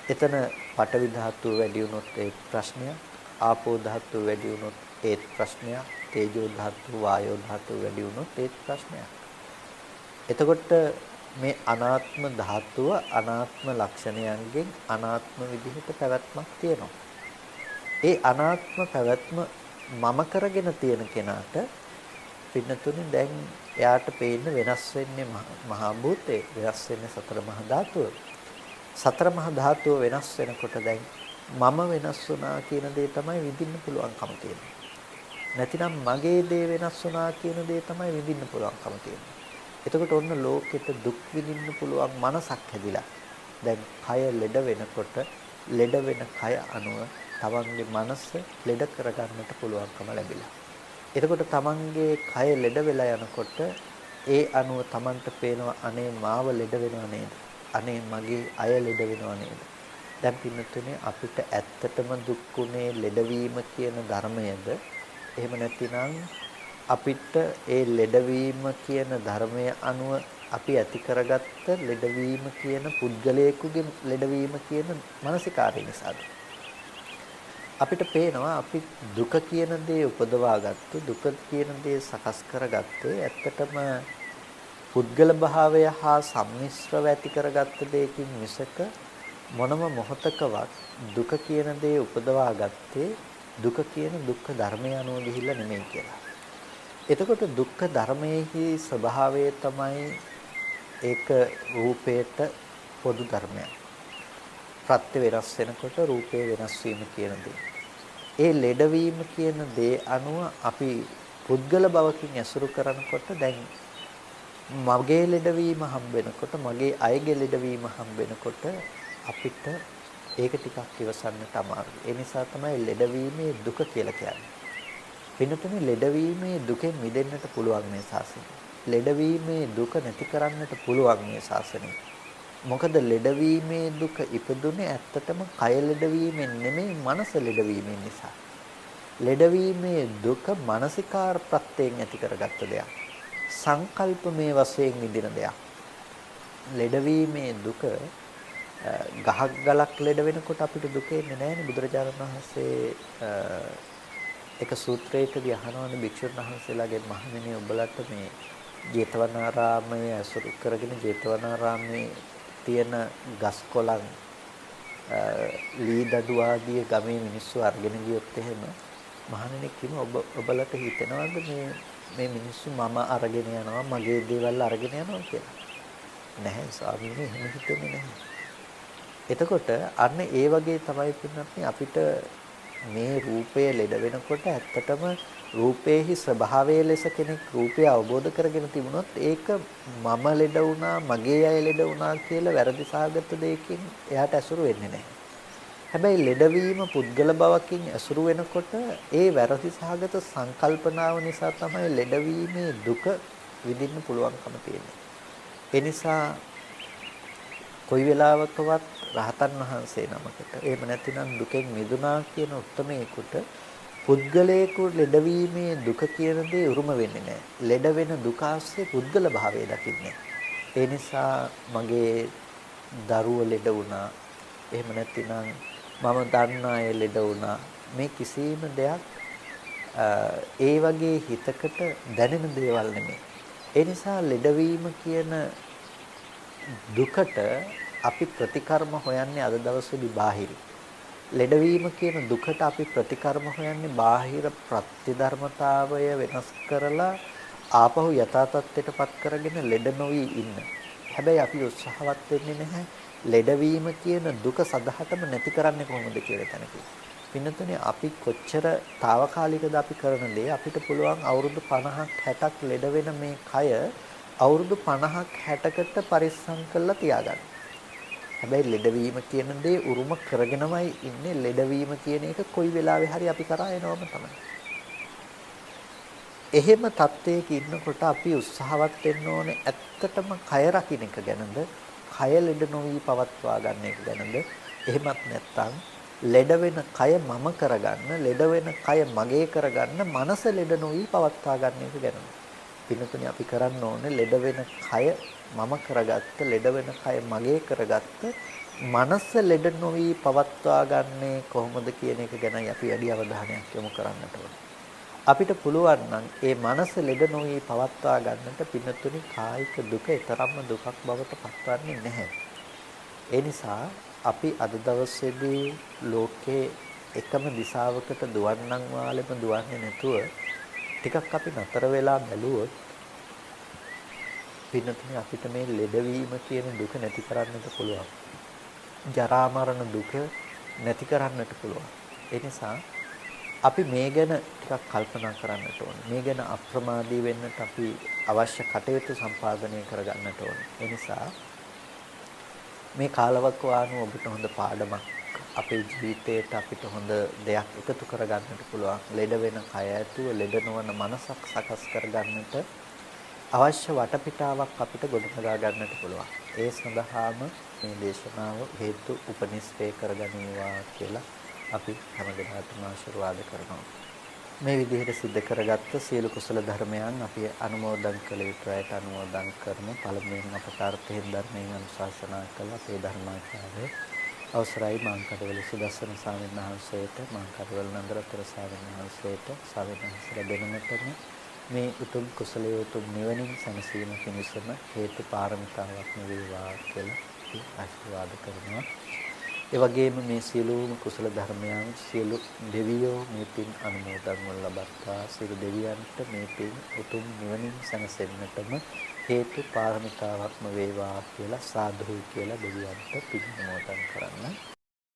එතන පඨවි ධාතුව වැඩි වුණොත් ඒ ප්‍රශ්නයක්, ආපෝ ධාතුව වැඩි වුණොත් ඒ ප්‍රශ්නයක්, තේජෝ ධාතුව, වායෝ ධාතුව වැඩි වුණොත් ඒ ප්‍රශ්නයක්. එතකොට මේ අනාත්ම ධාතුව අනාත්ම ලක්ෂණයන්ගෙන් අනාත්ම විදිහට පැවැත්මක් තියෙනවා. ඒ අනාත්ම පැවැත්ම මම කරගෙන තියෙන කෙනාට පින්නතුනේ දැන් එයාට පේන්න වෙනස් වෙන්නේ මහා භූතේ, වෙනස් වෙන්නේ සතර මහා ධාතුව. සතර මහා ධාතුව වෙනස් වෙනකොට දැන් මම වෙනස් වුණා කියන දේ තමයි විඳින්න පුළුවන්කම තියෙන්නේ. නැතිනම් මගේ දේ වෙනස් වුණා කියන දේ තමයි විඳින්න පුළුවන්කම තියෙන්නේ. එතකොට ඔන්න ලෝකෙට දුක් විඳින්න පුළුවන් මනසක් හැදිලා. දැන් කය ලෙඩ වෙනකොට ලෙඩ වෙන කය අනුව තමන්ගේ මනස ලෙඩ කරගන්නට පුළුවන්කම ලැබිලා. එතකොට තමන්ගේ කය ලෙඩ වෙලා යනකොට ඒ අනුව තමන්ට පේනවා අනේ මාව ලෙඩ වෙනව නේද? අනේ මගේ අය ලෙඩ වෙනව නේද? දැන් පින්නතුනේ අපිට ඇත්තටම දුක්ුනේ ලෙඩවීම කියන ධර්මයේද? එහෙම නැතිනම් අපිට ඒ ලෙඩවීම කියන ධර්මය අනුව අපි ඇති කරගත්ත ලෙඩවීම කියන පුද්ගලයෙකුගේ ලෙඩවීම කියන මානසිකාරය නිසාද? අපිට පේනවා අපි දුක කියන දේ උපදවාගත්තේ, දුක කියන දේ සකස් කරගත්තේ ඇත්තටම පුද්ගල භාවය හා සම්මිශ්‍රව ඇති කරගත්ත දෙයකින් මිසක මොනම මොහතකවත් දුක කියන දේ උපදවාගත්තේ දුක කියන දුක්ඛ ධර්මය අනුව ගිහිල්ලා නෙමෙයි කියලා. එතකොට දුක්ඛ ධර්මයේහි ස්වභාවය තමයි ඒක රූපේට පොදු ධර්මයක්. ප්‍රත්‍ය වෙනස් වෙනකොට රූපේ වෙනස් වීම කියන දේ. ඒ ලෙඩවීම කියන දේ අනුව අපි පුද්ගල භවකින් ඇසුරු කරනකොට දැන් මගේ ලෙඩවීම හම්බ වෙනකොට මගේ අයගේ ලෙඩවීම හම්බ වෙනකොට අපිට ඒක ටිකක් ඉවසන්නට අමාරුයි. ඒ නිසා තමයි ලෙඩවීමේ දුක කියලා කියන්නේ. වෙනතුනේ ලෙඩවීමේ දුකෙන් මිදෙන්නට පුළුවන් මේ ශාසනය. ලෙඩවීමේ දුක නැති කරන්නට පුළුවන් මේ ශාසනය. මොකද ලෙඩවීමේ දුක ඉපදුනේ ඇත්තටම කය ලෙඩවීමෙන් නෙමෙයි මනස ලෙඩවීමෙන් නිසා. ලෙඩවීමේ දුක මානසිකාර ප්‍රත්‍යයෙන් ඇති කරගත්ත දෙයක්. සංකල්පමේ වශයෙන් විඳින දෙයක්. ලෙඩවීමේ දුක ගහක් ගලක් ලෙඩ වෙනකොට අපිට දුක එන්නේ නැහැනේ. බුදුරජාණන් වහන්සේ එක සූත්‍රයකදී අහනවානේ භික්ෂුන් වහන්සේලාගෙන්, මහණෙනි ඔබලට මේ ජේතවනාරාමයේ අසුරු කරගෙන ජේතවනාරාමයේ තියෙන ගස් කොළන් ලී දඩු ආදී ගමේ මිනිස්සු අරගෙන ගියොත් එහෙම මහණෙනි කිම ඔබලට හිතෙනවද මේ මිනිස්සු මම අරගෙන යනවා මගේ දේවල් අරගෙන යනවා කියලා? නැහැ ස්වාමීනි, එහෙම හිතෙන්නේ නැහැ. එතකොට අන්න ඒ වගේ තමයි පින්නත් අපිට මේ රූපය ලෙඩ වෙනකොට ඇත්තටම රූපේහි ස්වභාවය ලෙස කෙනෙක් රූපය අවබෝධ කරගෙන තිබුණොත් ඒක මම ලෙඩ වුණා මගේ අය ලෙඩ වුණා කියලා වැරදි සාගත දෙයකින් එයාට ඇසුරු වෙන්නේ නැහැ. හැබැයි ලෙඩවීම පුද්ගල බවකින් ඇසුරු වෙනකොට ඒ වැරදි සහගත සංකල්පනාව නිසා තමයි ලෙඩවීමේ දුක විඳින්න පුළුවන්කම තියෙන්නේ. ඒ නිසා කොයි වෙලාවකවත් රහතන් වහන්සේ නමකට එහෙම නැතිනම් දුකෙන් මිදුණා කියන උත්මේකට පුද්ගලයෙකු ලෙඩවීමේ දුක කියන දේ උරුම වෙන්නේ නැහැ. ලෙඩ වෙන දුක ආස්සේ පුද්ගල භාවය දකින්නේ. ඒ නිසා මගේ දරුව ලෙඩ වුණා, එහෙම නැතිනම් මම දන්න අය ලෙඩ වුණා, මේ කිසිම දෙයක් ඒ වගේ හිතකට දැනෙන දේවල් නෙමෙයි. ඒ නිසා ලෙඩවීම කියන දුකට අපි ප්‍රතිකර්ම හොයන්නේ අද දවසේදී බාහිර. ලෙඩවීම කියන දුකට අපි ප්‍රතිකර්ම හොයන්නේ බාහිර ප්‍රතිධර්මතාවය වෙනස් කරලා ආපහු යථා තත්ත්වයටපත් කරගෙන ලෙඩ නොවි ඉන්න. හැබැයි අපි උත්සාහවත් වෙන්නේ නැහැ ලෙඩවීම කියන දුක සදහටම නැති කරන්නේ කොහොමද කියලා තැනකින්. පින්නතුනේ අපි කොච්චර తాවකාලිකද අපි කරන දේ අපිට පුළුවන් අවුරුදු 50ක් 60ක් ලෙඩ වෙන මේ කය අවුරුදු 50ක් 60කට පරිස්සම් කරලා තියාගන්න. හැබැයි ලෙඩවීම කියන දේ උරුම කරගෙනමයි ඉන්නේ. ලෙඩවීම කියන එක කොයි වෙලාවෙ හරි අපි කරා එනවම තමයි. එහෙම තත්ත්වයක ඉන්නකොට අපි උත්සාහවත් වෙන්න ඕනේ ඇත්තටම කය රකින්න එක ගැනද, කය ලෙඩ නොවි පවත්වා ගන්න එක ගැනද, එහෙමත් නැත්නම් ලෙඩ වෙන කය මම කරගන්න, ලෙඩ වෙන කය මගේ කරගන්න, මනස ලෙඩ නොවි පවත්වා ගන්න එක ගැනද. පින්නතුනේ අපි කරන්න ඕනේ ලෙඩ වෙන කය මම කරගත්ත, ලෙඩ වෙන කය මගේ කරගත්ත, මනස ලෙඩ නොවි පවත්වා ගන්නේ කොහොමද කියන එක ගැනයි අපි වැඩි අවධානයක් යොමු කරන්නට ඕනේ. අපිට පුළුවන් නම් ඒ මනස ලෙඩ නොවි පවත්වා ගන්නට පින්නතුනේ කායික දුක තරම්ම දුකක් බවට පත්වන්නේ නැහැ. ඒ නිසා අපි අද දවසේදී ලෝකේ එකම දිශාවකට දුවන්නම් වාලෙම දුවන්නේ නැතුව ටිකක් අපි නතර වෙලා බැලුවොත් පින්නතුනේ අපිට මේ ලෙඩවීම කියන දුක නැති කරන්නට පුළුවන්. ජරා මරණ දුක නැති කරන්නට පුළුවන්. ඒ නිසා අපි මේ ගැන ටිකක් කල්පනා කරන්නට ඕනේ. මේ ගැන අප්‍රමාදී වෙන්නට අපි අවශ්‍ය කටයුතු සම්පාදනය කරගන්නට ඕනේ. ඒ නිසා මේ කාලවකවානුව ඔබට හොඳ පාඩමක්, අපේ ජීවිතයට අපිට හොඳ දෙයක් එකතු කරගන්නට පුළුවන්. ලෙඩ වෙන කය ඇතුව ලෙඩ නොවන මනසක් සකස් කරගන්නට අවශ්‍ය වටපිටාවක් අපිට ගොඩනගා ගන්නට පුළුවන්. ඒ සඳහාම මේ දේශනාව හේතු උපනිශ්‍රේ කරගනිවා කියලා අපි හැමදෙනාටම ආශිර්වාද කරනවා. මේ විදිහට සිද්ධ කරගත්ත සියලු කුසල ධර්මයන් අපි අනුමෝදන් කළ යුතුයට අනුමෝදන් කරමු. පළමුවෙන් අපට අර්ථයෙන් ධර්මයෙන් අනුශාසනා කළ අපේ ධර්මාචාර්ය අවසරයි මාංකඩවල සුදස්සන ස්වාමීන් වහන්සේට, මාංකඩවල නන්දරතර ස්වාමීන් වහන්සේට, ස්වාමීන් වහන්සේලා දෙනමතම මේ උතුම් කුසලයේ උතුම් නිවනින් සැනසීම පිණිසම හේතු පාරමිතාවක් වේවා කියලා අපි ආශිර්වාද කරනවා. ඒ වගේම මේ සියලුම කුසල ධර්මයන් සියලු දෙවියෝ මේ පින් අනුමෝදන් වන ලබත්තා, සියලු දෙවියන්ට මේ පින් උතුම් නිවනින් සැනසෙන්නටම හේතු පාරමිතාවක්ම වේවා කියලා සාදු කියලා දෙවියන්ට පින් අනුමෝදන් කරන්න.